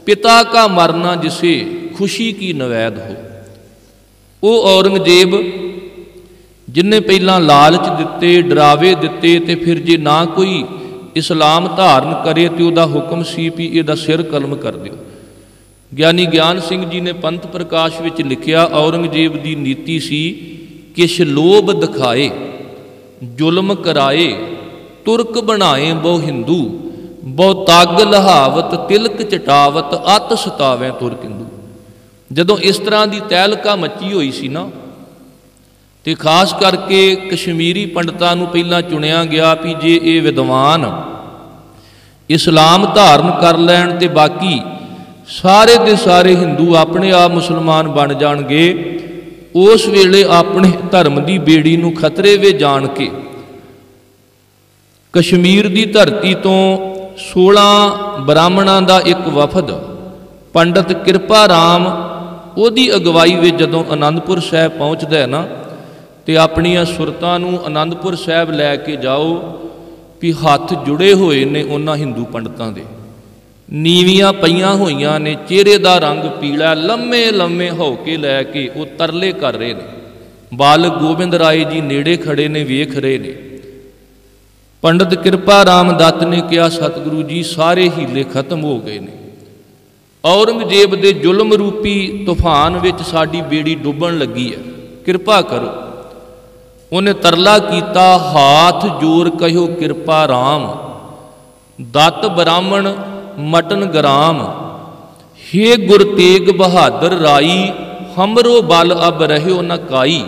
पिता का मरना जिसे खुशी की नवैद हो। वो औरंगजेब जिन्हें पहला लालच दिते डरावे दिते ते फिर जे ना कोई इस्लाम धारण करे तो वह हुक्म सी भी इहदा सिर कलम कर दिओ। ਗਿਆਨੀ ਗਿਆਨ ਸਿੰਘ जी ने पंथ प्रकाश विच लिखिया औरंगजेब की नीति सी किश लोभ दिखाए जुल्म कराए ਤੁਰਕ ਬਣਾਏ ਬਹੁ ਹਿੰਦੂ, ਬਹੁ ਤਗ ਲਹਾਵਤ ਤਿਲਕ ਚਟਾਵਤ ਅਤ ਸਤਾਵੇਂ ਤੁਰਕ ਹਿੰਦੂ। ਜਦੋਂ ਇਸ ਤਰ੍ਹਾਂ ਦੀ ਤਹਿਲਕਾ ਮੱਚੀ ਹੋਈ ਸੀ ਨਾ, ਤੇ ਖਾਸ ਕਰਕੇ ਕਸ਼ਮੀਰੀ ਪੰਡਤਾਂ ਨੂੰ ਪਹਿਲਾਂ ਚੁਣਿਆ ਗਿਆ ਵੀ ਜੇ ਇਹ ਵਿਦਵਾਨ ਇਸਲਾਮ ਧਾਰਨ ਕਰ ਲੈਣ ਤੇ ਬਾਕੀ ਸਾਰੇ ਦੇ ਸਾਰੇ ਹਿੰਦੂ ਆਪਣੇ ਆਪ ਮੁਸਲਮਾਨ ਬਣ ਜਾਣਗੇ, ਉਸ ਵੇਲੇ ਆਪਣੇ ਧਰਮ ਦੀ ਬੇੜੀ ਨੂੰ ਖਤਰੇ ਵਿੱਚ ਜਾਣ ਕੇ ਕਸ਼ਮੀਰ ਦੀ ਧਰਤੀ ਤੋਂ 16 ਬ੍ਰਾਹਮਣਾਂ ਦਾ ਇੱਕ ਵਫਦ ਪੰਡਤ ਕਿਰਪਾ ਰਾਮ ਉਹਦੀ ਅਗਵਾਈ ਵਿੱਚ ਜਦੋਂ ਅਨੰਦਪੁਰ ਸਾਹਿਬ ਪਹੁੰਚਦਾ ਹੈ ਨਾ, ਤੇ ਆਪਣੀਆਂ ਸੁਰਤਾਂ ਨੂੰ ਅਨੰਦਪੁਰ ਸਾਹਿਬ ਲੈ ਕੇ ਜਾਓ ਵੀ ਹੱਥ ਜੁੜੇ ਹੋਏ ਨੇ ਉਹਨਾਂ ਹਿੰਦੂ ਪੰਡਤਾਂ ਦੇ, ਨੀਵੀਆਂ ਪਈਆਂ ਹੋਈਆਂ ਨੇ, ਚਿਹਰੇ ਦਾ ਰੰਗ ਪੀਲਾ, ਲੰਮੇ ਲੰਮੇ ਹੌਕੇ ਲੈ ਕੇ ਉਹ ਤਰਲੇ ਕਰ ਰਹੇ ਨੇ। ਬਾਲਕ ਗੋਬਿੰਦ ਰਾਏ ਜੀ ਨੇੜੇ ਖੜੇ ਨੇ, ਵੇਖ ਰਹੇ ਨੇ। ਪੰਡਤ ਕਿਰਪਾ ਰਾਮ ਦੱਤ ਨੇ ਕਿਹਾ, ਸਤਿਗੁਰੂ ਜੀ ਸਾਰੇ ਹੀਲੇ ਖਤਮ ਹੋ ਗਏ ਨੇ, ਔਰੰਗਜ਼ੇਬ ਦੇ ਜ਼ੁਲਮ ਰੂਪੀ ਤੂਫਾਨ ਵਿੱਚ ਸਾਡੀ ਬੇੜੀ ਡੁੱਬਣ ਲੱਗੀ ਹੈ, ਕਿਰਪਾ ਕਰੋ। ਉਹਨੇ ਤਰਲਾ ਕੀਤਾ, ਹਾਥ ਜੋਰ ਕਹਿਓ ਕਿਰਪਾ ਰਾਮ, ਦਤ ਬ੍ਰਾਹਮਣ ਮਟਨ ਗ੍ਰਾਮ, ਹੇ ਗੁਰ ਤੇਗ ਬਹਾਦਰ ਰਾਈ, ਹਮਰੋ ਬਲ ਅਬ ਰਹਿਓ ਨ ਕਾਈ,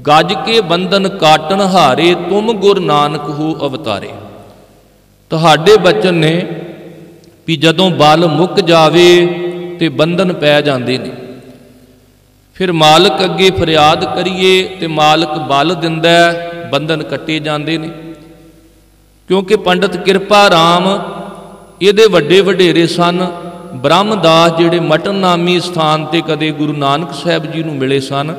ਗੱਜ ਕੇ ਬੰਧਨ ਕਾਟਣ ਹਾਰੇ, ਤੁਮ ਗੁਰ ਨਾਨਕ ਹੋ ਅਵਤਾਰੇ। ਤੁਹਾਡੇ ਬਚਨ ਨੇ ਵੀ ਜਦੋਂ ਬਲ ਮੁੱਕ ਜਾਵੇ ਤੇ ਬੰਧਨ ਪੈ ਜਾਂਦੇ ਨੇ, ਫਿਰ ਮਾਲਕ ਅੱਗੇ ਫਰਿਆਦ ਕਰੀਏ ਤੇ ਮਾਲਕ ਬਲ ਦਿੰਦਾ, ਬੰਧਨ ਕੱਟੇ ਜਾਂਦੇ ਨੇ। ਕਿਉਂਕਿ ਪੰਡਤ ਕਿਰਪਾ ਰਾਮ ਇਹਦੇ ਵੱਡੇ ਵਡੇਰੇ ਸਨ। ਬ੍ਰਹਮਦਾਸ ਜਿਹੜੇ ਮਟਨ ਨਾਮੀ ਸਥਾਨ ਤੇ ਕਦੇ ਗੁਰੂ ਨਾਨਕ ਸਾਹਿਬ ਜੀ ਨੂੰ ਮਿਲੇ ਸਨ,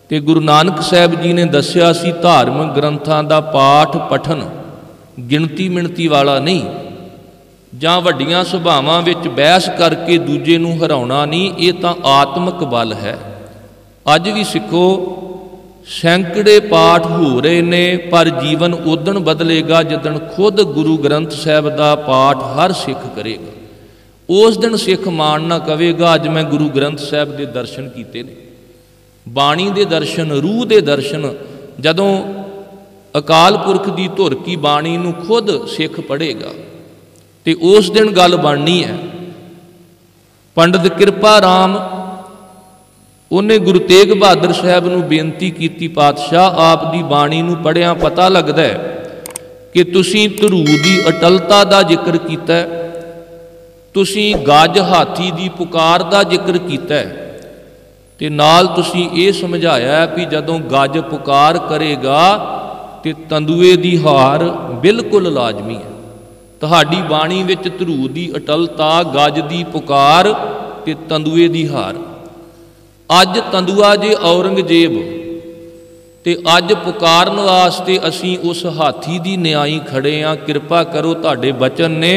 ਤੇ ਗੁਰੂ ਨਾਨਕ ਸਾਹਿਬ ਜੀ ਨੇ ਦੱਸਿਆ ਸੀ ਧਾਰਮਿਕ ਗ੍ਰੰਥਾਂ ਦਾ ਪਾਠ ਪਠਨ ਗਿਣਤੀ ਮਿਣਤੀ ਵਾਲਾ ਨਹੀਂ, ਜਾਂ ਵੱਡੀਆਂ ਸਭਾਵਾਂ ਵਿੱਚ ਬਹਿਸ ਕਰਕੇ ਦੂਜੇ ਨੂੰ ਹਰਾਉਣਾ ਨਹੀਂ, ਇਹ ਤਾਂ ਆਤਮਿਕ ਬਲ ਹੈ। ਅੱਜ ਵੀ ਸਿੱਖੋ ਸੈਂਕੜੇ ਪਾਠ ਹੋ ਰਹੇ ਨੇ, ਪਰ ਜੀਵਨ ਉਦਣ ਬਦਲੇਗਾ ਜਿੱਦਣ ਖੁਦ ਗੁਰੂ ਗ੍ਰੰਥ ਸਾਹਿਬ ਦਾ ਪਾਠ ਹਰ ਸਿੱਖ ਕਰੇਗਾ। ਉਸ ਦਿਨ ਸਿੱਖ ਮਾਣ ਨਾ ਕਵੇਗਾ ਅੱਜ ਮੈਂ ਗੁਰੂ ਗ੍ਰੰਥ ਸਾਹਿਬ ਦੇ ਦਰਸ਼ਨ ਕੀਤੇ ਨੇ। ਬਾਣੀ ਦੇ ਦਰਸ਼ਨ, ਰੂਹ ਦੇ ਦਰਸ਼ਨ, ਜਦੋਂ ਅਕਾਲ ਪੁਰਖ ਦੀ ਧੁਰ ਕੀ ਬਾਣੀ ਨੂੰ ਖੁਦ ਸਿੱਖ ਪੜ੍ਹੇਗਾ ਤੇ ਉਸ ਦਿਨ ਗੱਲ ਬਣਨੀ ਹੈ। ਪੰਡਤ ਕਿਰਪਾ ਰਾਮ ਉਹਨੇ ਗੁਰੂ ਤੇਗ ਬਹਾਦਰ ਸਾਹਿਬ ਨੂੰ ਬੇਨਤੀ ਕੀਤੀ, ਪਾਤਸ਼ਾਹ ਆਪ ਦੀ ਬਾਣੀ ਨੂੰ ਪੜ੍ਹਿਆ ਪਤਾ ਲੱਗਦਾ ਹੈ ਕਿ ਤੁਸੀਂ ਧਰੂ ਦੀ ਅਟਲਤਾ ਦਾ ਜ਼ਿਕਰ ਕੀਤਾ ਹੈ, ਤੁਸੀਂ ਗੱਜ ਹਾਥੀ ਦੀ ਪੁਕਾਰ ਦਾ ਜ਼ਿਕਰ ਕੀਤਾ ਹੈ, ਤੇ ਨਾਲ ਤੁਸੀਂ ਇਹ ਸਮਝਾਇਆ ਵੀ ਜਦੋਂ ਗੱਜ ਪੁਕਾਰ ਕਰੇਗਾ ਤੇ ਤੰਦੂਏ ਦੀ ਹਾਰ ਬਿਲਕੁਲ ਲਾਜ਼ਮੀ ਹੈ। ਤੁਹਾਡੀ ਬਾਣੀ ਵਿੱਚ ਧਰੂ ਦੀ ਅਟਲਤਾ, ਗੱਜ ਦੀ ਪੁਕਾਰ ਤੇ ਤੰਦੂਏ ਦੀ ਹਾਰ। ਅੱਜ ਤੰਦੂਆ ਜੇ ਔਰੰਗਜ਼ੇਬ, ਤੇ ਅੱਜ ਪੁਕਾਰਨ ਵਾਸਤੇ ਅਸੀਂ ਉਸ ਹਾਥੀ ਦੀ ਨਿਆਈ ਖੜੇ ਆਂ। ਕਿਰਪਾ ਕਰੋ, ਤੁਹਾਡੇ ਬਚਨ ਨੇ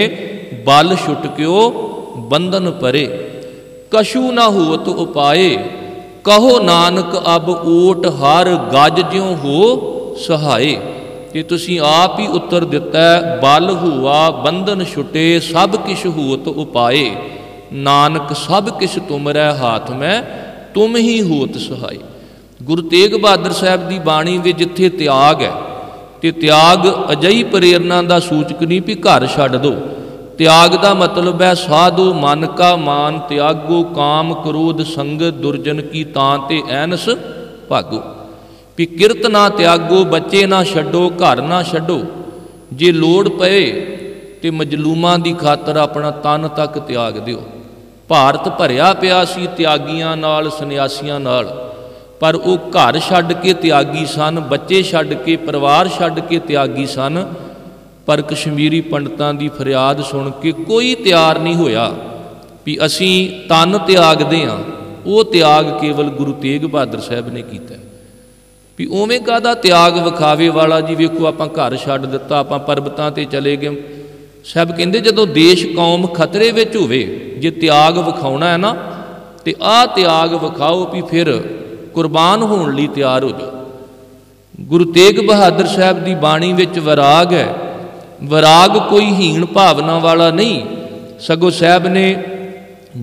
ਬਲ ਛੁਟਕਿਓ ਬੰਧਨ ਪਰੇ, ਕਛੂ ਨਾ ਹੋਤ ਉਪਾਏ, ਕਹੋ ਨਾਨਕ ਅਬ ਓਟ ਹਰ, ਗੱਜ ਜਿਉ ਹੋ ਸਹਾਏ। ਤੇ ਤੁਸੀਂ ਆਪ ਹੀ ਉੱਤਰ ਦਿੱਤਾ, ਬਲ ਹੁਆ ਬੰਧਨ ਛੁਟੇ, ਸਭ ਕਿਛ ਹੋਤ ਉਪਾਏ, ਨਾਨਕ ਸਭ ਕਿਛ ਤੁਮਰੈ ਹਾਥ ਮੈਂ, ਤੁਮ ਹੀ ਹੋਤ ਸਹਾਈ। ਗੁਰੂ ਤੇਗ ਬਹਾਦਰ ਸਾਹਿਬ ਦੀ ਬਾਣੀ ਵਿੱਚ ਜਿੱਥੇ ਤਿਆਗ ਹੈ, ਤੇ ਤਿਆਗ ਅਜਿਹੀ ਪ੍ਰੇਰਨਾ ਦਾ ਸੂਚਕ ਨਹੀਂ ਵੀ ਘਰ ਛੱਡ ਦਿਓ। ਤਿਆਗ ਦਾ ਮਤਲਬ ਹੈ ਸਾਧੂ ਮਨ ਕਾ ਮਾਨ ਤਿਆਗੋ, ਕਾਮ ਕ੍ਰੋਧ ਸੰਗਤ ਦੁਰਜਨ ਕੀ ਤਾਂ ਤੇ ਐਨਸ ਭਾਗੋ। ਵੀ ਕਿਰਤ ਨਾ ਤਿਆਗੋ, ਬੱਚੇ ਨਾ ਛੱਡੋ, ਘਰ ਨਾ ਛੱਡੋ, ਜੇ ਲੋੜ ਪਏ ਤੇ ਮਜਲੂਮਾਂ ਦੀ ਖਾਤਰ ਆਪਣਾ ਤਨ ਤੱਕ ਤਿਆਗ ਦਿਓ। ਭਾਰਤ ਭਰਿਆ ਪਿਆ ਸੀ ਤਿਆਗੀਆਂ ਨਾਲ, ਸੰਨਿਆਸੀਆਂ ਨਾਲ, ਪਰ ਉਹ ਘਰ ਛੱਡ ਕੇ ਤਿਆਗੀ ਸਨ, ਬੱਚੇ ਛੱਡ ਕੇ, ਪਰਿਵਾਰ ਛੱਡ ਕੇ ਤਿਆਗੀ ਸਨ। ਪਰ ਕਸ਼ਮੀਰੀ ਪੰਡਤਾਂ ਦੀ ਫਰਿਆਦ ਸੁਣ ਕੇ ਕੋਈ ਤਿਆਰ ਨਹੀਂ ਹੋਇਆ ਵੀ ਅਸੀਂ ਤਨ ਤਿਆਗਦੇ ਹਾਂ। ਉਹ ਤਿਆਗ ਕੇਵਲ ਗੁਰੂ ਤੇਗ ਬਹਾਦਰ ਸਾਹਿਬ ਨੇ ਕੀਤਾ। ਵੀ ਉਵੇਂ ਕਾਹਦਾ ਤਿਆਗ ਵਿਖਾਵੇ ਵਾਲਾ ਜੀ, ਵੇਖੋ ਆਪਾਂ ਘਰ ਛੱਡ ਦਿੱਤਾ, ਆਪਾਂ ਪਰਬਤਾਂ 'ਤੇ ਚਲੇ ਗਏ। ਸਾਹਿਬ ਕਹਿੰਦੇ ਜਦੋਂ ਦੇਸ਼ ਕੌਮ ਖਤਰੇ ਵਿੱਚ ਹੋਵੇ, ਜੇ ਤਿਆਗ ਵਿਖਾਉਣਾ ਹੈ ਨਾ, ਤੇ ਆਹ ਤਿਆਗ ਵਿਖਾਓ ਵੀ ਫਿਰ ਕੁਰਬਾਨ ਹੋਣ ਲਈ ਤਿਆਰ ਹੋ ਜਾਓ। ਗੁਰੂ ਤੇਗ ਬਹਾਦਰ ਸਾਹਿਬ ਦੀ ਬਾਣੀ ਵਿੱਚ ਵਿਰਾਗ ਹੈ। ਵਿਰਾਗ ਕੋਈ ਹੀਣ ਭਾਵਨਾ ਵਾਲਾ ਨਹੀਂ, ਸਗੋਂ ਸਾਹਿਬ ਨੇ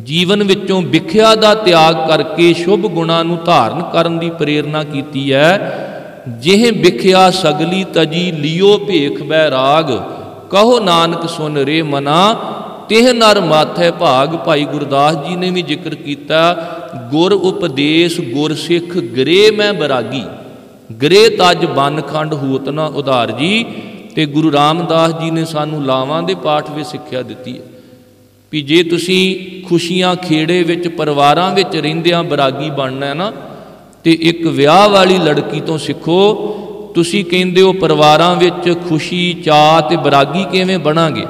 ਜੀਵਨ ਵਿੱਚੋਂ ਵਿਖਿਆ ਦਾ ਤਿਆਗ ਕਰਕੇ ਸ਼ੁਭ ਗੁਣਾਂ ਨੂੰ ਧਾਰਨ ਕਰਨ ਦੀ ਪ੍ਰੇਰਨਾ ਕੀਤੀ ਹੈ। ਜਿਹ ਵਿਖਿਆ ਸਗਲੀ ਤਜੀ ਲਿਓ ਭੇਖ ਬੈਰਾਗ, ਕਹੋ ਨਾਨਕ ਸੁਨ ਰੇ ਮਨਾ ਤਿਹ ਨਰ ਮਾਥੈ ਭਾਗ। ਭਾਈ ਗੁਰਦਾਸ ਜੀ ਨੇ ਵੀ ਜ਼ਿਕਰ ਕੀਤਾ, ਗੁਰ ਉਪਦੇਸ਼ ਗੁਰ ਸਿੱਖ ਗਰੇ ਮੈਂ ਬਰਾਗੀ, ਗਰੇ ਤਜ ਬਨ ਖੰਡ ਹੋਤ ਨਾ ਉਧਾਰ ਜੀ। ਤੇ ਗੁਰੂ ਰਾਮਦਾਸ ਜੀ ਨੇ ਸਾਨੂੰ ਲਾਵਾਂ ਦੇ ਪਾਠ ਵਿੱਚ ਸਿੱਖਿਆ ਦਿੱਤੀ ਹੈ ਵੀ ਜੇ ਤੁਸੀਂ ਖੁਸ਼ੀਆਂ ਖੇੜੇ ਵਿੱਚ ਪਰਿਵਾਰਾਂ ਵਿੱਚ ਰਹਿੰਦਿਆਂ ਬਰਾਗੀ ਬਣਨਾ ਹੈ ਨਾ, ਤੇ ਇੱਕ ਵਿਆਹ ਵਾਲੀ ਲੜਕੀ ਤੋਂ ਸਿੱਖੋ। ਤੁਸੀਂ ਕਹਿੰਦੇ ਹੋ ਪਰਿਵਾਰਾਂ ਵਿੱਚ ਖੁਸ਼ੀ ਚਾਅ ਤੇ ਬਰਾਗੀ ਕਿਵੇਂ ਬਣਾਂਗੇ?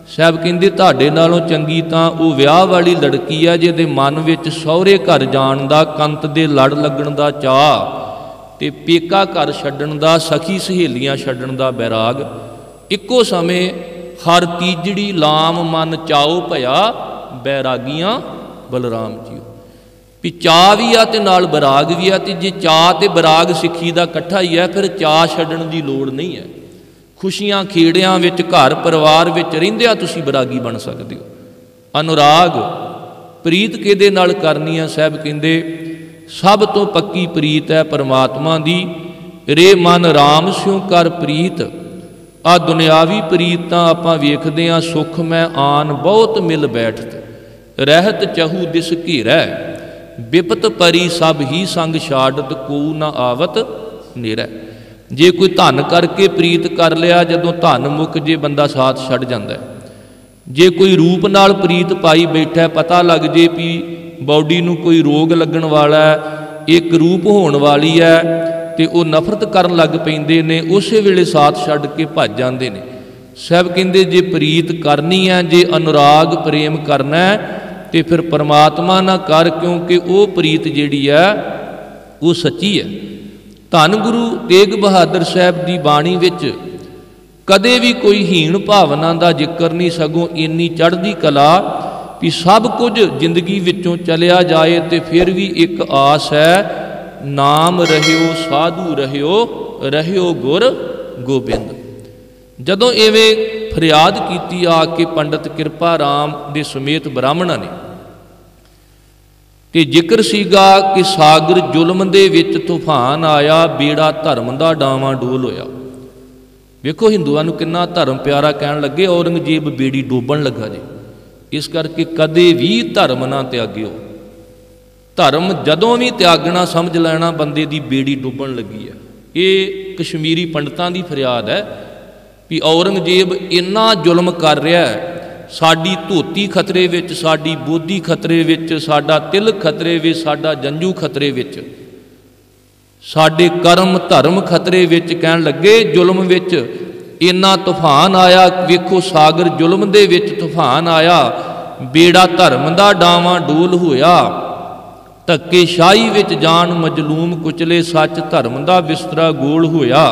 ਸਾਹਿਬ ਕਹਿੰਦੇ ਤੁਹਾਡੇ ਨਾਲੋਂ ਚੰਗੀ ਤਾਂ ਉਹ ਵਿਆਹ ਵਾਲੀ ਲੜਕੀ ਆ ਜਿਹਦੇ ਮਨ ਵਿੱਚ ਸਹੁਰੇ ਘਰ ਜਾਣ ਦਾ, ਕੰਤ ਦੇ ਲੜ ਲੱਗਣ ਦਾ ਚਾਅ, ਤੇ ਪੇਕਾ ਘਰ ਛੱਡਣ ਦਾ, ਸਖੀ ਸਹੇਲੀਆਂ ਛੱਡਣ ਦਾ ਬੈਰਾਗ। ਇੱਕੋ ਸਮੇਂ ਹਰ ਤੀਜੜੀ ਲਾਮ ਮਨ ਚਾਓ ਭਇਆ, ਬੈਰਾਗੀਆਂ ਬਲਰਾਮ ਜੀਓ। ਵੀ ਚਾਅ ਵੀ ਆ ਤੇ ਨਾਲ ਬਰਾਗ ਵੀ ਆ, ਤੇ ਜੇ ਚਾਅ ਤੇ ਬਰਾਗ ਸਿੱਖੀ ਦਾ ਇਕੱਠਾ ਹੀ ਹੈ, ਫਿਰ ਚਾਅ ਛੱਡਣ ਦੀ ਲੋੜ ਨਹੀਂ ਹੈ। ਖੁਸ਼ੀਆਂ ਖੇੜਿਆਂ ਵਿੱਚ ਘਰ ਪਰਿਵਾਰ ਵਿੱਚ ਰਹਿੰਦਿਆਂ ਤੁਸੀਂ ਬਰਾਗੀ ਬਣ ਸਕਦੇ ਹੋ। ਅਨੁਰਾਗ ਪ੍ਰੀਤ ਕਿਹਦੇ ਨਾਲ ਕਰਨੀ ਆ? ਸਾਹਿਬ ਕਹਿੰਦੇ ਸਭ ਤੋਂ ਪੱਕੀ ਪ੍ਰੀਤ ਹੈ ਪਰਮਾਤਮਾ ਦੀ। ਰੇ ਮਨ ਰਾਮ ਸਿਉ ਕਰ ਪ੍ਰੀਤ। ਆ ਦੁਨਿਆਵੀ ਪ੍ਰੀਤ ਤਾਂ ਆਪਾਂ ਵੇਖਦੇ ਹਾਂ, ਸੁਖ ਮੈਂ ਆਨ ਬਹੁਤ ਮਿਲ ਬੈਠਤ, ਰਹਿਤ ਚਹੂ ਦਿਸ ਘੇਰੈ, ਬਿਪਤ ਪਰੀ ਸਭ ਹੀ ਸੰਗ ਛਾੜਤ, ਕੋ ਨਾ ਆਵਤ ਨੇਰੈ। ਜੇ ਕੋਈ ਧਨ ਕਰਕੇ ਪ੍ਰੀਤ ਕਰ ਲਿਆ, ਜਦੋਂ ਧਨ ਮੁੱਕ ਜੇ ਬੰਦਾ ਸਾਥ ਛੱਡ ਜਾਂਦਾ ਹੈ। ਜੇ ਕੋਈ ਰੂਪ ਨਾਲ ਪ੍ਰੀਤ ਪਾਈ ਬੈਠਾ, ਪਤਾ ਲੱਗ ਜੇ ਵੀ ਬਾਡੀ ਨੂੰ ਕੋਈ ਰੋਗ ਲੱਗਣ ਵਾਲਾ ਹੈ, ਇੱਕ ਰੂਪ ਹੋਣ ਵਾਲੀ ਹੈ, ਤੇ ਉਹ ਨਫ਼ਰਤ ਕਰਨ ਲੱਗ ਪੈਂਦੇ ਨੇ, ਉਸੇ ਵੇਲੇ ਸਾਥ ਛੱਡ ਕੇ ਭੱਜ ਜਾਂਦੇ ਨੇ। ਸਾਹਿਬ ਕਹਿੰਦੇ ਜੇ ਪ੍ਰੀਤ ਕਰਨੀ ਹੈ, ਜੇ ਅਨੁਰਾਗ ਪ੍ਰੇਮ ਕਰਨਾ ਹੈ, ਤੇ ਫਿਰ ਪਰਮਾਤਮਾ ਨਾਲ ਕਰ, ਕਿਉਂਕਿ ਉਹ ਪ੍ਰੀਤ ਜਿਹੜੀ ਹੈ ਉਹ ਸੱਚੀ ਹੈ। ਧੰਨ ਗੁਰੂ ਤੇਗ ਬਹਾਦਰ ਸਾਹਿਬ ਦੀ ਬਾਣੀ ਵਿੱਚ ਕਦੇ ਵੀ ਕੋਈ ਹੀਣ ਭਾਵਨਾ ਦਾ ਜ਼ਿਕਰ ਨਹੀਂ, ਸਗੋਂ ਇੰਨੀ ਚੜ੍ਹਦੀ ਕਲਾ ਵੀ ਸਭ ਕੁਝ ਜ਼ਿੰਦਗੀ ਵਿੱਚੋਂ ਚਲਿਆ ਜਾਏ ਤੇ ਫਿਰ ਵੀ ਇੱਕ ਆਸ ਹੈ, ਨਾਮ ਰਹਿਓ ਸਾਧੂ ਰਹਿਓ ਗੁਰ ਗੋਬਿੰਦ। ਜਦੋਂ ਐਵੇਂ ਫਰਿਆਦ ਕੀਤੀ ਆ ਕੇ ਪੰਡਤ ਕਿਰਪਾ ਰਾਮ ਦੇ ਸਮੇਤ ਬ੍ਰਾਹਮਣਾਂ ਨੇ, ਤੇ ਜ਼ਿਕਰ ਸੀਗਾ ਕਿ ਸਾਗਰ ਜ਼ੁਲਮ ਦੇ ਵਿੱਚ ਤੂਫਾਨ ਆਇਆ, ਬੇੜਾ ਧਰਮ ਦਾ ਡਾਵਾਂ ਡੋਲ ਹੋਇਆ। ਵੇਖੋ ਹਿੰਦੂਆਂ ਨੂੰ ਕਿੰਨਾ ਧਰਮ ਪਿਆਰਾ, ਕਹਿਣ ਲੱਗੇ ਔਰੰਗਜ਼ੇਬ ਬੇੜੀ ਡੋਬਣ ਲੱਗਾ ਜੀ। ਇਸ ਕਰਕੇ ਕਦੇ ਵੀ ਧਰਮ ਨਾ ਤਿਆਗਿਓ। ਧਰਮ ਜਦੋਂ ਵੀ ਤਿਆਗਣਾ, ਸਮਝ ਲੈਣਾ ਬੰਦੇ ਦੀ ਬੇੜੀ ਡੁੱਬਣ ਲੱਗੀ ਹੈ। ਇਹ ਕਸ਼ਮੀਰੀ ਪੰਡਤਾਂ ਦੀ ਫਰਿਆਦ ਹੈ ਵੀ ਔਰੰਗਜ਼ੇਬ ਇੰਨਾ ਜ਼ੁਲਮ ਕਰ ਰਿਹਾ ਹੈ, ਸਾਡੀ ਧੋਤੀ ਖਤਰੇ ਵਿੱਚ, ਸਾਡੀ ਬੋਧੀ ਖਤਰੇ ਵਿੱਚ, ਸਾਡਾ ਤਿਲ ਖਤਰੇ ਵਿੱਚ, ਸਾਡਾ ਜੰਝੂ ਖਤਰੇ ਵਿੱਚ, ਸਾਡੇ ਕਰਮ ਧਰਮ ਖਤਰੇ ਵਿੱਚ। ਕਹਿਣ ਲੱਗੇ ਜ਼ੁਲਮ ਵਿੱਚ ਇੰਨਾ ਤੂਫਾਨ ਆਇਆ, ਵੇਖੋ ਸਾਗਰ ਜ਼ੁਲਮ ਦੇ ਵਿੱਚ ਤੂਫਾਨ ਆਇਆ, ਬੇੜਾ ਧਰਮ ਦਾ ਡਾਵਾਂ ਡੋਲ ਹੋਇਆ, ਧੱਕੇ ਸ਼ਾਹੀ ਵਿੱਚ ਜਾਨ ਮਜਲੂਮ ਕੁਚਲੇ, ਸੱਚ ਧਰਮ ਦਾ ਬਿਸਤਰਾ ਗੋਲ ਹੋਇਆ।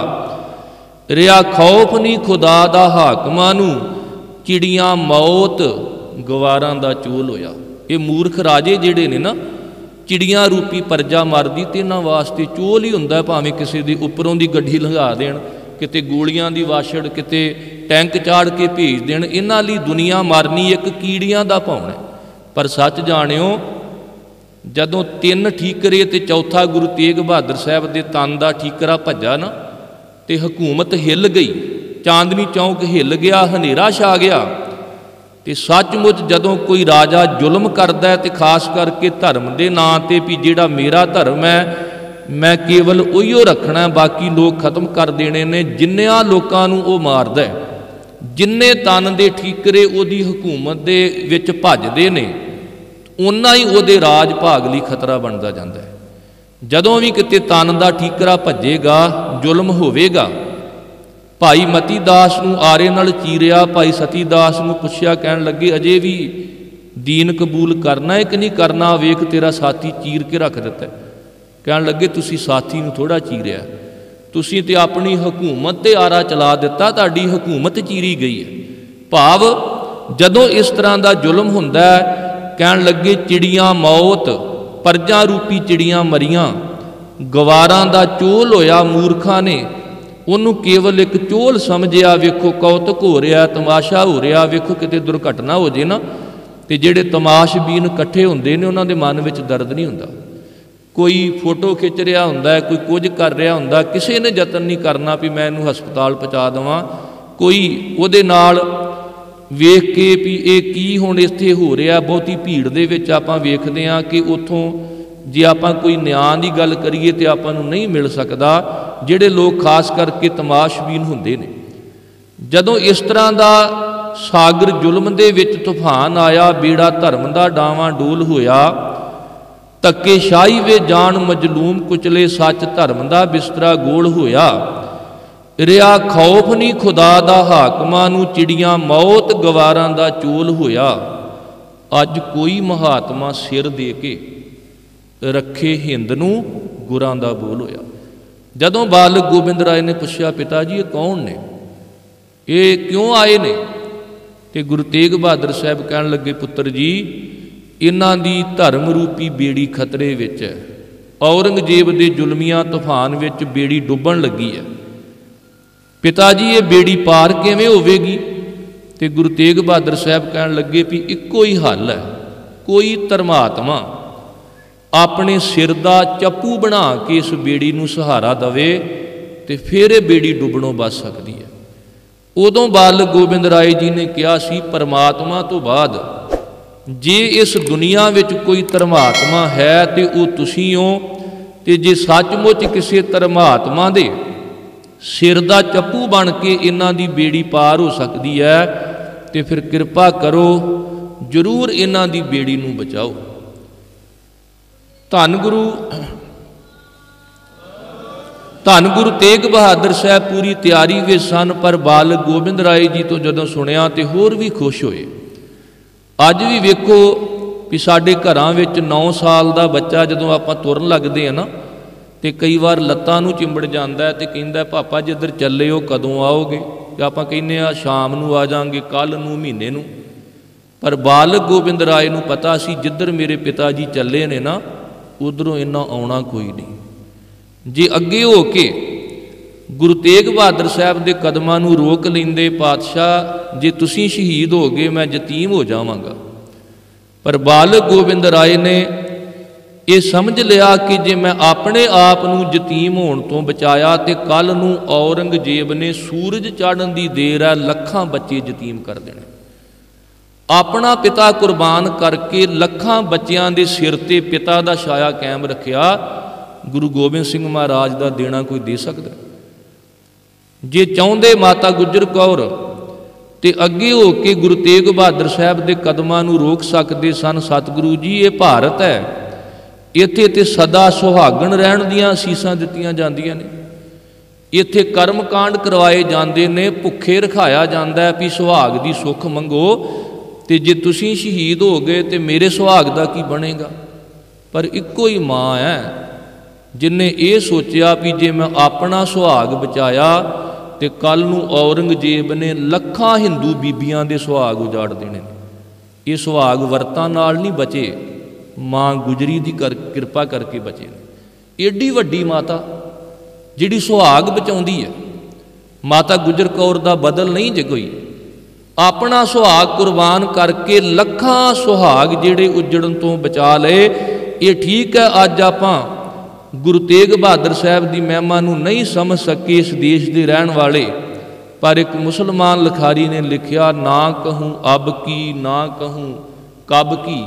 ਰਿਆ ਖੌਫ ਨਹੀਂ ਖੁਦਾ ਦਾ ਹਾਕਮਾਂ ਨੂੰ, ਚਿੜੀਆਂ ਮੌਤ ਗਵਾਰਾਂ ਦਾ ਚੋਲ ਹੋਇਆ। ਇਹ ਮੂਰਖ ਰਾਜੇ ਜਿਹੜੇ ਨੇ ਨਾ, ਚਿੜੀਆਂ ਰੂਪੀ ਪਰਜਾ ਮਰਦੀ, ਤੇ ਇਹਨਾਂ ਵਾਸਤੇ ਚੋਲ ਹੀ ਹੁੰਦਾ, ਭਾਵੇਂ ਕਿਸੇ ਦੇ ਉੱਪਰੋਂ ਦੀ ਗੱਡੀ ਲੰਘਾ ਦੇਣ, ਕਿਤੇ ਗੋਲੀਆਂ ਦੀ ਵਾਛੜ, ਕਿਤੇ ਟੈਂਕ ਚਾੜ ਕੇ ਭੇਜ ਦੇਣ, ਇਹਨਾਂ ਲਈ ਦੁਨੀਆ ਮਰਨੀ ਇੱਕ ਕੀੜੀਆਂ ਦਾ ਭਾਉਣ ਹੈ। ਪਰ ਸੱਚ ਜਾਣਿਓ, ਜਦੋਂ 3 ਠੀਕਰੇ ਤੇ ਚੌਥਾ ਗੁਰੂ ਤੇਗ ਬਹਾਦਰ ਸਾਹਿਬ ਦੇ ਤਨ ਦਾ ਠੀਕਰਾ ਭੱਜਾ ਨਾ, ਤੇ ਹਕੂਮਤ ਹਿੱਲ ਗਈ, ਚਾਂਦਨੀ ਚੌਂਕ ਹਿੱਲ ਗਿਆ, ਹਨੇਰਾ ਛਾ ਗਿਆ। ਤੇ ਸੱਚਮੁੱਚ ਜਦੋਂ ਕੋਈ ਰਾਜਾ ਜ਼ੁਲਮ ਕਰਦਾ, ਤੇ ਖਾਸ ਕਰਕੇ ਧਰਮ ਦੇ ਨਾਂ ਤੇ, ਵੀ ਜਿਹੜਾ ਮੇਰਾ ਧਰਮ ਹੈ ਮੈਂ ਕੇਵਲ ਉਹੀਓ ਰੱਖਣਾ, ਬਾਕੀ ਲੋਕ ਖਤਮ ਕਰ ਦੇਣੇ ਨੇ, ਜਿੰਨਿਆਂ ਲੋਕਾਂ ਨੂੰ ਉਹ ਮਾਰਦਾ, ਜਿੰਨੇ ਤਨ ਦੇ ਠੀਕਰੇ ਉਹਦੀ ਹਕੂਮਤ ਦੇ ਵਿੱਚ ਭੱਜਦੇ ਨੇ, ਓਨਾ ਹੀ ਉਹਦੇ ਰਾਜ ਭਾਗ ਲਈ ਖਤਰਾ ਬਣਦਾ ਜਾਂਦਾ ਹੈ। ਜਦੋਂ ਵੀ ਕਿਤੇ ਤਨ ਦਾ ਠੀਕਰਾ ਭੱਜੇਗਾ, ਜ਼ੁਲਮ ਹੋਵੇਗਾ। ਭਾਈ ਮਤੀ ਦਾਸ ਨੂੰ ਆਰੇ ਨਾਲ ਚੀਰਿਆ, ਭਾਈ ਸਤੀ ਦਾਸ ਨੂੰ ਪੁੱਛਿਆ, ਕਹਿਣ ਲੱਗੇ ਅਜੇ ਵੀ ਦੀਨ ਕਬੂਲ ਕਰਨਾ ਹੈ ਕਿ ਨਹੀਂ ਕਰਨਾ? ਵੇਖ ਤੇਰਾ ਸਾਥੀ ਚੀਰ ਕੇ ਰੱਖ ਦਿੱਤਾ। ਕਹਿਣ ਲੱਗੇ ਤੁਸੀਂ ਸਾਥੀ ਨੂੰ ਥੋੜ੍ਹਾ ਚੀਰਿਆ, ਤੁਸੀਂ ਤੇ ਆਪਣੀ ਹਕੂਮਤ ਤੇ ਆਰਾ ਚਲਾ ਦਿੱਤਾ, ਤੁਹਾਡੀ ਹਕੂਮਤ ਚੀਰੀ ਗਈ ਹੈ। ਭਾਵ ਜਦੋਂ ਇਸ ਤਰ੍ਹਾਂ ਦਾ ਜ਼ੁਲਮ ਹੁੰਦਾ ਹੈ, ਕਹਿਣ ਲੱਗੇ ਚਿੜੀਆਂ ਮੌਤ, ਪਰਜਾ ਰੂਪੀ ਚਿੜੀਆਂ ਮਰੀਆਂ, ਗਵਾਰਾਂ ਦਾ ਚੋਲ ਹੋਇਆ। ਮੂਰਖਾਂ ਨੇ ਉਹਨੂੰ ਕੇਵਲ ਇੱਕ ਚੋਲ ਸਮਝਿਆ। ਵੇਖੋ ਕੌਤਕ ਹੋ ਰਿਹਾ, ਤਮਾਸ਼ਾ ਹੋ ਰਿਹਾ, ਵੇਖੋ ਕਿਤੇ ਦੁਰਘਟਨਾ ਹੋ ਜੇ ਨਾ, ਤੇ ਜਿਹੜੇ ਤਮਾਸ਼ਬੀਨ ਇਕੱਠੇ ਹੁੰਦੇ ਨੇ ਉਹਨਾਂ ਦੇ ਮਨ ਵਿੱਚ ਦਰਦ ਨਹੀਂ ਹੁੰਦਾ। कोई फोटो खिंच रहा हुंदा है, कोई कुछ कर रहा हुंदा, किसी ने यतन नहीं करना भी मैं इनू हस्पताल पहुँचा देवां। कोई उहदे नाल वेख के भी ये की हुण इत्थे हो रहा, बहुती भीड़ दे विच आपां वेखदे हां कि उत्थों जे आपां कोई न्याय की गल करिए तो आपां नूं नहीं मिल सकता। जिहड़े लोग खास करके तमाशबीन हुंदे ने, जदों इस तरह का सागर जुल्म दे विच तूफान आया, बेड़ा धर्म का डावां डोल होया, धक्केशाही वे जान मजलूम कुचले, सच धर्म का बिस्तरा गोल होया, रिया खौफ नहीं खुदा दा हाकमां नूं, चिड़ियां मौत गवारां दा चोल होया। अज कोई महात्मा सिर दे के रखे हिंद नूं, गुरां दा बोल होया। जदों बालक गोबिंद राय ने पुछया, पिता जी ये कौन ने, ये क्यों आए ने? ते गुरु तेग बहादुर साहब कहन लगे, पुत्र जी इन्हां दी धर्म रूपी बेड़ी खतरे विच है। औरंगजेब दे जुल्मियां तूफान विच बेड़ी डुब्बण लगी है। पिता जी ये बेड़ी पार किवें होवेगी? ते गुरु तेग बहादुर साहब कहन लगे भी इक्को ही हल है, कोई धर्मात्मा अपने सिर दा चप्पू बना के इस बेड़ी नूं सहारा दवे ते फिर ये बेड़ी डुबणों बच सकती है। उदों बालक गोबिंद राय जी ने कहा सी, परमात्मा तो बाद जे इस दुनिया विच कोई धर्मात्मा है तो वह तुसीं हो, ते जे सचमुच किसी धर्मात्मा दे सिर दा चप्पू बन के इन्हां दी बेड़ी पार हो सकती है तो फिर कृपा करो जरूर इन्हां दी बेड़ी नूं बचाओ। धन गुरु तेग बहादुर साहब पूरी तैयारी विच सन, पर बालक गोबिंद राय जी तो जदों सुनिया तो होर भी खुश होए। अज भी वेखो भी साडे घरां विच 9 साल का बच्चा जदों आपां तुरन लगदे आ ना, तो कई बार लत्तां नूं चिंबड़ जांदा है, तो कहिंदा पापा जिधर चले हो कदों आओगे? तो आपां कहने आ शाम नूं आ जांगे, कल नूं, महीने नूं। पर बालक गोबिंद राय नूं पता सी जिधर मेरे पिता जी चले ने ना, उधरों इन्हां आउणा कोई नहीं। जे अगे हो के गुरु तेग बहादुर साहब के कदमां नूं रोक लैंदे, पातशाह जे तुसीं शहीद हो गए मैं यतीम हो जावांगा। पर बालक गोबिंद राय ने ये समझ लिया कि जे मैं अपने आप नूं यतीम होण तो बचाया तो कल नूं औरंगजेब ने सूरज चढ़न की देर है लखां बच्चे यतीम कर देने। अपना पिता कुर्बान करके लखां बच्चों के सिर ते पिता का छाया कायम रखिया। गुरु गोबिंद सिंह महाराज का देना कोई दे सकता? जे चाहुंदे माता गुजर कौर ते अगे हो के गुरु तेग बहादुर साहब के कदमां नूं रोक सकते सन। सतगुरु जी ये भारत है, इत्थे ते सदा सुहागण रहण दीआं असीसां दित्तियां जांदियां ने, इत्थे कर्म कांड करवाए जांदे ने, भुखे रखाया जांदा है भी सुहाग दी सुख मंगो, ते जे तुसीं शहीद हो गए तो मेरे सुहाग दा की बनेगा? पर इक्को ही माँ है जिन्हें ये सोचा भी जे मैं अपना सुहाग बचाया तो कल नूं औरंगजेब ने लखां हिंदू बीबियां दे सुहाग उजाड़ देने। ये सुहाग वरतां नाल नहीं बचे, माँ गुजरी दी कृपा करके बचे ने। एडी वड्डी माता जिहड़ी सुहाग बचाउंदी है, माता गुजर कौर दा बदल नहीं जे कोई, अपना सुहाग कुर्बान करके लखां सुहाग जिहड़े उजड़न तो बचा लए। ये ठीक है अज आपां गुरु तेग बहादुर साहब की महिमा नूं नहीं समझ सके इस देश के रहन वाले, पर एक मुसलमान लिखारी ने लिखिया, ना कहूँ अब की ना कहूँ कब की,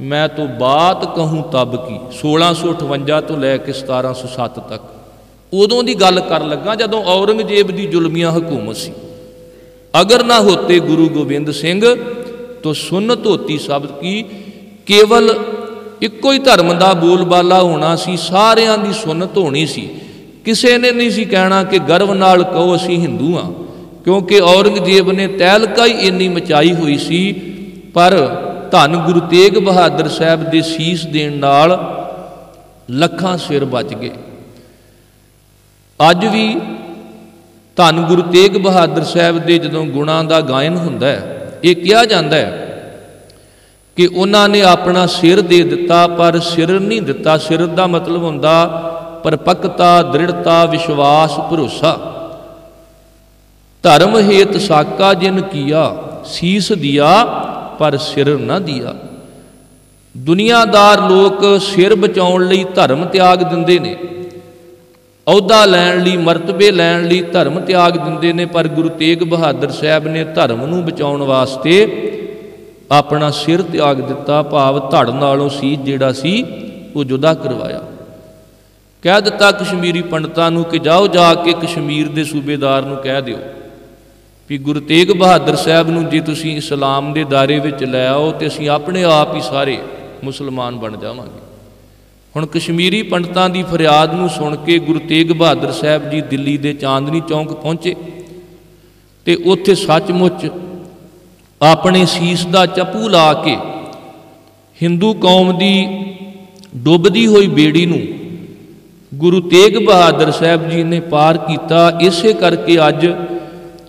मैं तो बात कहूँ तब की। 1658 तो लैके 1707 तक उदों की गल कर लगा जदों औरंगजेब की जुल्मिया हुकूमत सी। अगर ना होते गुरु गोबिंद सिंह तो सुन्नत होती सब की, केवल इक्को ही धर्म का बोलबाला होना सी, सारियां दी सुन्नत होनी सी। किसी ने नहीं सी कहना कि गर्व नाल कहो असीं हिंदू हाँ, क्योंकि औरंगजेब ने तहलका ही इन्नी मचाई हुई सी। पर धन गुरु तेग बहादुर साहब दे सीस देण नाल लखां सिर बच गए। अज भी धन गुरु तेग बहादुर साहब दे जदों गुणां दा गायन हुंदा है, ये कहा जाता है कि उन्होंने अपना सिर दे दिता पर सिर नहीं दिता। सिर का मतलब होंदा परपक्ता, दृढ़ता, विश्वास, भरोसा। धर्म हेत साका जिन किया, शीस दिया पर सिर न दिया। ਦੁਨੀਆਦਾਰ ਲੋਕ ਸਿਰ ਬਚਾਉਣ ਲਈ ਧਰਮ ਤਿਆਗ ਦਿੰਦੇ ਨੇ, ਅਹੁਦਾ ਲੈਣ ਲਈ, ਮਰਤਬੇ ਲੈਣ ਲਈ ਧਰਮ ਤਿਆਗ ਦਿੰਦੇ ਨੇ, ਪਰ ਗੁਰੂ ਤੇਗ ਬਹਾਦਰ ਸਾਹਿਬ ਨੇ ਧਰਮ ਨੂੰ ਬਚਾਉਣ ਵਾਸਤੇ ਆਪਣਾ ਸਿਰ ਤਿਆਗ ਦਿੱਤਾ, ਭਾਵ ਧੜ ਨਾਲੋਂ ਸੀਸ ਜਿਹੜਾ ਸੀ ਉਹ ਜੁਦਾ ਕਰਵਾਇਆ। ਕਹਿ ਦਿੱਤਾ ਕਸ਼ਮੀਰੀ ਪੰਡਤਾਂ ਨੂੰ ਕਿ ਜਾਓ ਜਾ ਕੇ ਕਸ਼ਮੀਰ ਦੇ ਸੂਬੇਦਾਰ ਨੂੰ ਕਹਿ ਦਿਓ ਵੀ ਗੁਰੂ ਤੇਗ ਬਹਾਦਰ ਸਾਹਿਬ ਨੂੰ ਜੇ ਤੁਸੀਂ ਇਸਲਾਮ ਦੇ ਦਾਇਰੇ ਵਿੱਚ ਲੈ ਆਓ ਤੇ ਅਸੀਂ ਆਪਣੇ ਆਪ ਹੀ ਸਾਰੇ ਮੁਸਲਮਾਨ ਬਣ ਜਾਵਾਂਗੇ। ਹੁਣ ਕਸ਼ਮੀਰੀ ਪੰਡਤਾਂ ਦੀ ਫਰਿਆਦ ਨੂੰ ਸੁਣ ਕੇ ਗੁਰੂ ਤੇਗ ਬਹਾਦਰ ਸਾਹਿਬ ਜੀ ਦਿੱਲੀ ਦੇ ਚਾਂਦਨੀ ਚੌਂਕ ਪਹੁੰਚੇ ਤੇ ਉੱਥੇ ਸੱਚਮੁੱਚ ਆਪਣੇ ਸੀਸ ਦਾ ਚੱਪੂ ਲਾ ਕੇ ਹਿੰਦੂ ਕੌਮ ਦੀ ਡੁੱਬਦੀ ਹੋਈ ਬੇੜੀ ਨੂੰ ਗੁਰੂ ਤੇਗ ਬਹਾਦਰ ਸਾਹਿਬ ਜੀ ਨੇ ਪਾਰ ਕੀਤਾ। ਇਸੇ ਕਰਕੇ ਅੱਜ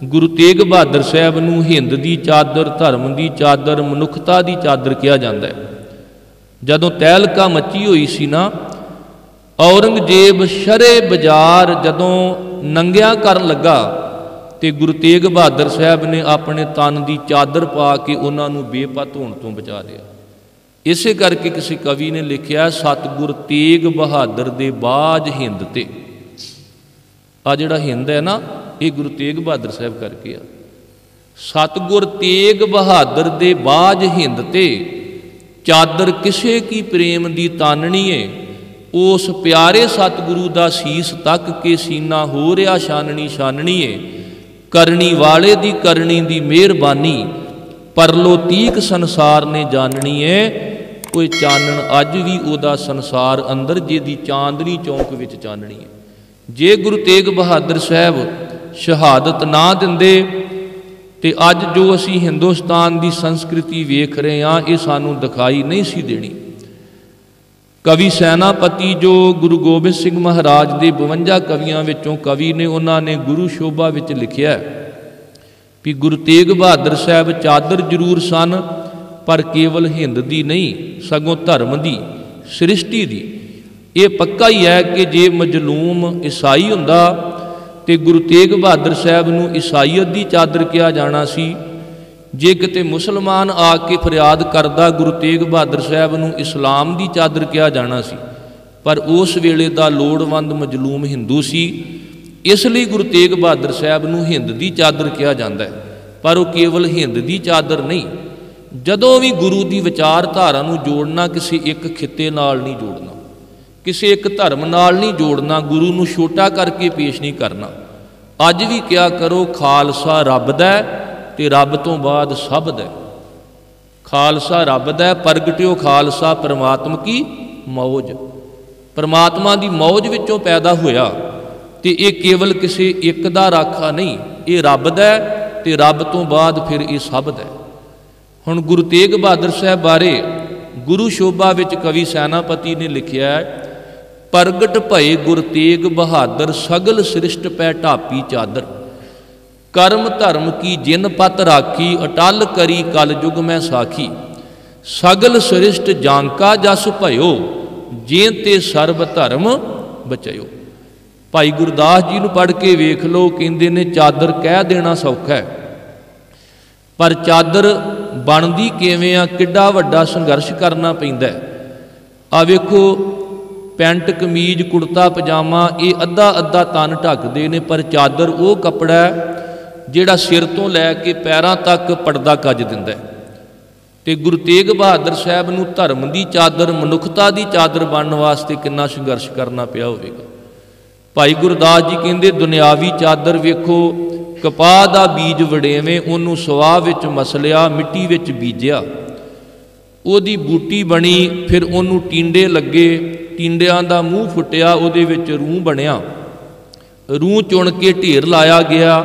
ਗੁਰੂ ਤੇਗ ਬਹਾਦਰ ਸਾਹਿਬ ਨੂੰ ਹਿੰਦ ਦੀ ਚਾਦਰ, ਧਰਮ ਦੀ ਚਾਦਰ, ਮਨੁੱਖਤਾ ਦੀ ਚਾਦਰ ਕਿਹਾ ਜਾਂਦਾ ਹੈ। ਜਦੋਂ ਤਹਿਲਕਾ ਮੱਚੀ ਹੋਈ ਸੀ ਨਾ, ਔਰੰਗਜ਼ੇਬ ਸ਼ਰੇ ਬਾਜ਼ਾਰ ਜਦੋਂ ਨੰਗਿਆ ਕਰਨ ਲੱਗਾ ਤੇ ਗੁਰੂ ਤੇਗ ਬਹਾਦਰ ਸਾਹਿਬ ਨੇ ਆਪਣੇ ਤਨ ਦੀ ਚਾਦਰ ਪਾ ਕੇ ਉਹਨਾਂ ਨੂੰ ਬੇਪਤ ਹੋਣ ਤੋਂ ਬਚਾ ਲਿਆ। ਇਸੇ ਕਰਕੇ ਕਿਸੇ ਕਵੀ ਨੇ ਲਿਖਿਆ, ਸਤਿਗੁਰ ਤੇਗ ਬਹਾਦਰ ਦੇ ਬਾਝ ਹਿੰਦ ਤੇ। ਆ ਜਿਹੜਾ ਹਿੰਦ ਹੈ ਨਾ, ਇਹ ਗੁਰੂ ਤੇਗ ਬਹਾਦਰ ਸਾਹਿਬ ਕਰਕੇ ਆ। ਸਤਿਗੁਰ ਤੇਗ ਬਹਾਦਰ ਦੇ ਬਾਝ ਹਿੰਦ ਤੇ, ਚਾਦਰ ਕਿਸੇ ਕੀ ਪ੍ਰੇਮ ਦੀ ਤਾਨਣੀ ਏ, ਉਸ ਪਿਆਰੇ ਸਤਿਗੁਰੂ ਦਾ ਸੀਸ ਤੱਕ ਕੇ ਸੀਨਾ ਹੋ ਰਿਹਾ ਛਾਨਣੀ ਛਾਨਣੀ ਏ, ਕਰਨੀ ਵਾਲੇ ਦੀ ਕਰਨੀ ਦੀ ਮਿਹਰਬਾਨੀ, ਪਰਲੋ ਤੀਕ ਸੰਸਾਰ ਨੇ ਜਾਣਨੀ ਏ। ਕੋਈ ਚਾਨਣ ਅੱਜ ਵੀ ਉਹਦਾ ਸੰਸਾਰ ਅੰਦਰ ਜਿਹਦੀ ਚਾਂਦਨੀ ਚੌਂਕ ਵਿੱਚ ਚਾਨਣੀ ਹੈ। ਜੇ ਗੁਰੂ ਤੇਗ ਬਹਾਦਰ ਸਾਹਿਬ ਸ਼ਹਾਦਤ ਨਾ ਦਿੰਦੇ ਤੇ ਅੱਜ ਜੋ ਅਸੀਂ ਹਿੰਦੁਸਤਾਨ ਦੀ ਸੰਸਕ੍ਰਿਤੀ ਵੇਖ ਰਹੇ ਹਾਂ, ਇਹ ਸਾਨੂੰ ਦਿਖਾਈ ਨਹੀਂ ਸੀ ਦੇਣੀ। ਕਵੀ ਸੈਨਾਪਤੀ ਜੋ ਗੁਰੂ ਗੋਬਿੰਦ ਸਿੰਘ ਮਹਾਰਾਜ ਦੇ 52 ਕਵੀਆਂ ਵਿੱਚੋਂ ਕਵੀ ਨੇ, ਉਹਨਾਂ ਨੇ ਗੁਰੂ ਸ਼ੋਭਾ ਵਿੱਚ ਲਿਖਿਆ ਵੀ ਗੁਰੂ ਤੇਗ ਬਹਾਦਰ ਸਾਹਿਬ ਚਾਦਰ ਜ਼ਰੂਰ ਸਨ, ਪਰ ਕੇਵਲ ਹਿੰਦ ਦੀ ਨਹੀਂ, ਸਗੋਂ ਧਰਮ ਦੀ, ਸ੍ਰਿਸ਼ਟੀ ਦੀ। ਇਹ ਪੱਕਾ ਹੀ ਹੈ ਕਿ ਜੇ ਮਜਲੂਮ ਈਸਾਈ ਹੁੰਦਾ ਤੇ ਗੁਰੂ ਤੇਗ ਬਹਾਦਰ ਸਾਹਿਬ ਨੂੰ ਈਸਾਈਅਤ ਦੀ ਚਾਦਰ ਕਿਹਾ ਜਾਣਾ ਸੀ। ਜੇ ਕਿਤੇ ਮੁਸਲਮਾਨ ਆ ਕੇ ਫਰਿਆਦ ਕਰਦਾ, ਗੁਰੂ ਤੇਗ ਬਹਾਦਰ ਸਾਹਿਬ ਨੂੰ ਇਸਲਾਮ ਦੀ ਚਾਦਰ ਕਿਹਾ ਜਾਣਾ ਸੀ। ਪਰ ਉਸ ਵੇਲੇ ਦਾ ਲੋੜਵੰਦ ਮਜਲੂਮ ਹਿੰਦੂ ਸੀ, ਇਸ ਲਈ ਗੁਰੂ ਤੇਗ ਬਹਾਦਰ ਸਾਹਿਬ ਨੂੰ ਹਿੰਦ ਦੀ ਚਾਦਰ ਕਿਹਾ ਜਾਂਦਾ ਹੈ। ਪਰ ਉਹ ਕੇਵਲ ਹਿੰਦ ਦੀ ਚਾਦਰ ਨਹੀਂ, ਜਦੋਂ ਵੀ ਗੁਰੂ ਦੀ ਵਿਚਾਰਧਾਰਾ ਨੂੰ ਜੋੜਨਾ, ਕਿਸੇ ਇੱਕ ਖਿੱਤੇ ਨਾਲ ਨਹੀਂ ਜੋੜਨਾ, ਕਿਸੇ ਇੱਕ ਧਰਮ ਨਾਲ ਨਹੀਂ ਜੋੜਨਾ, ਗੁਰੂ ਨੂੰ ਛੋਟਾ ਕਰਕੇ ਪੇਸ਼ ਨਹੀਂ ਕਰਨਾ। ਅੱਜ ਵੀ ਕਿਹਾ ਕਰੋ, ਖਾਲਸਾ ਰੱਬ ਦਾ ਤੇ ਰੱਬ ਤੋਂ ਬਾਅਦ ਸਭ ਦਾ। ਖਾਲਸਾ ਰੱਬ ਦਾ, ਪ੍ਰਗਟਿਓ ਖਾਲਸਾ ਪਰਮਾਤਮ ਕੀ ਮੌਜ। ਪਰਮਾਤਮਾ ਦੀ ਮੌਜ ਵਿੱਚੋਂ ਪੈਦਾ ਹੋਇਆ ਤੇ ਇਹ ਕੇਵਲ ਕਿਸੇ ਇੱਕ ਦਾ ਰਾਖਾ ਨਹੀਂ, ਇਹ ਰੱਬ ਦਾ ਤੇ ਰੱਬ ਤੋਂ ਬਾਅਦ ਫਿਰ ਇਹ ਸਭ ਦਾ। ਹੁਣ ਗੁਰੂ ਤੇਗ ਬਹਾਦਰ ਸਾਹਿਬ ਬਾਰੇ ਗੁਰੂ ਸ਼ੋਭਾ ਵਿੱਚ ਕਵੀ ਸੈਨਾਪਤੀ ਨੇ ਲਿਖਿਆ, ਪ੍ਰਗਟ ਭਏ ਗੁਰ ਤੇਗ ਬਹਾਦਰ, ਸਗਲ ਸ੍ਰਿਸ਼ਟ ਪੈ ਢਾਪੀ ਚਾਦਰ, ਕਰਮ ਧਰਮ ਕੀ ਜਿਨ ਪਤ ਰਾਖੀ, ਅਟਲ ਕਰੀ ਕਲ ਯੁਗ ਮੈਂ ਸਾਖੀ, ਸਗਲ ਸ੍ਰਿਸ਼ਟ ਜਾਂਕਾ ਜਸ ਭਇਓ, ਜੇ ਤੇ ਸਰਬ ਧਰਮ ਬਚਿਓ। ਭਾਈ ਗੁਰਦਾਸ ਜੀ ਨੂੰ ਪੜ੍ਹ ਕੇ ਵੇਖ ਲਓ, ਕਹਿੰਦੇ ਨੇ ਚਾਦਰ ਕਹਿ ਦੇਣਾ ਸੌਖਾ ਹੈ, ਪਰ ਚਾਦਰ ਬਣਦੀ ਕਿਵੇਂ ਆ, ਕਿੱਡਾ ਵੱਡਾ ਸੰਘਰਸ਼ ਕਰਨਾ ਪੈਂਦਾ। ਆ ਵੇਖੋ, ਪੈਂਟ ਕਮੀਜ਼ ਕੁੜਤਾ ਪਜਾਮਾ ਇਹ ਅੱਧਾ ਅੱਧਾ ਤਨ ਢੱਕਦੇ ਨੇ, ਪਰ ਚਾਦਰ ਉਹ ਕੱਪੜਾ ਜਿਹੜਾ ਸਿਰ ਤੋਂ ਲੈ ਕੇ ਪੈਰਾਂ ਤੱਕ ਪਰਦਾ ਕੱਜ ਦਿੰਦਾ। ਤੇ ਗੁਰੂ ਤੇਗ ਬਹਾਦਰ ਸਾਹਿਬ ਨੂੰ ਧਰਮ ਦੀ ਚਾਦਰ, ਮਨੁੱਖਤਾ ਦੀ ਚਾਦਰ ਬਣਨ ਵਾਸਤੇ ਕਿੰਨਾ ਸੰਘਰਸ਼ ਕਰਨਾ ਪਿਆ ਹੋਵੇਗਾ। ਭਾਈ ਗੁਰਦਾਸ ਜੀ ਕਹਿੰਦੇ, ਦੁਨਿਆਵੀ ਚਾਦਰ ਵੇਖੋ, ਕਪਾਹ ਦਾ ਬੀਜ ਵੜੇਵੇਂ, ਉਹਨੂੰ ਸਵਾਹ ਵਿੱਚ ਮਸਲਿਆ, ਮਿੱਟੀ ਵਿੱਚ ਬੀਜਿਆ, ਉਹਦੀ ਬੂਟੀ ਬਣੀ, ਫਿਰ ਉਹਨੂੰ ਟੀਂਡੇ ਲੱਗੇ, ਟੀਂਡਿਆਂ ਦਾ ਮੂੰਹ ਫੁੱਟਿਆ, ਉਹਦੇ ਵਿੱਚ ਰੂੰ ਬਣਿਆ, ਰੂੰ ਚੁਣ ਕੇ ਢੇਰ ਲਾਇਆ ਗਿਆ,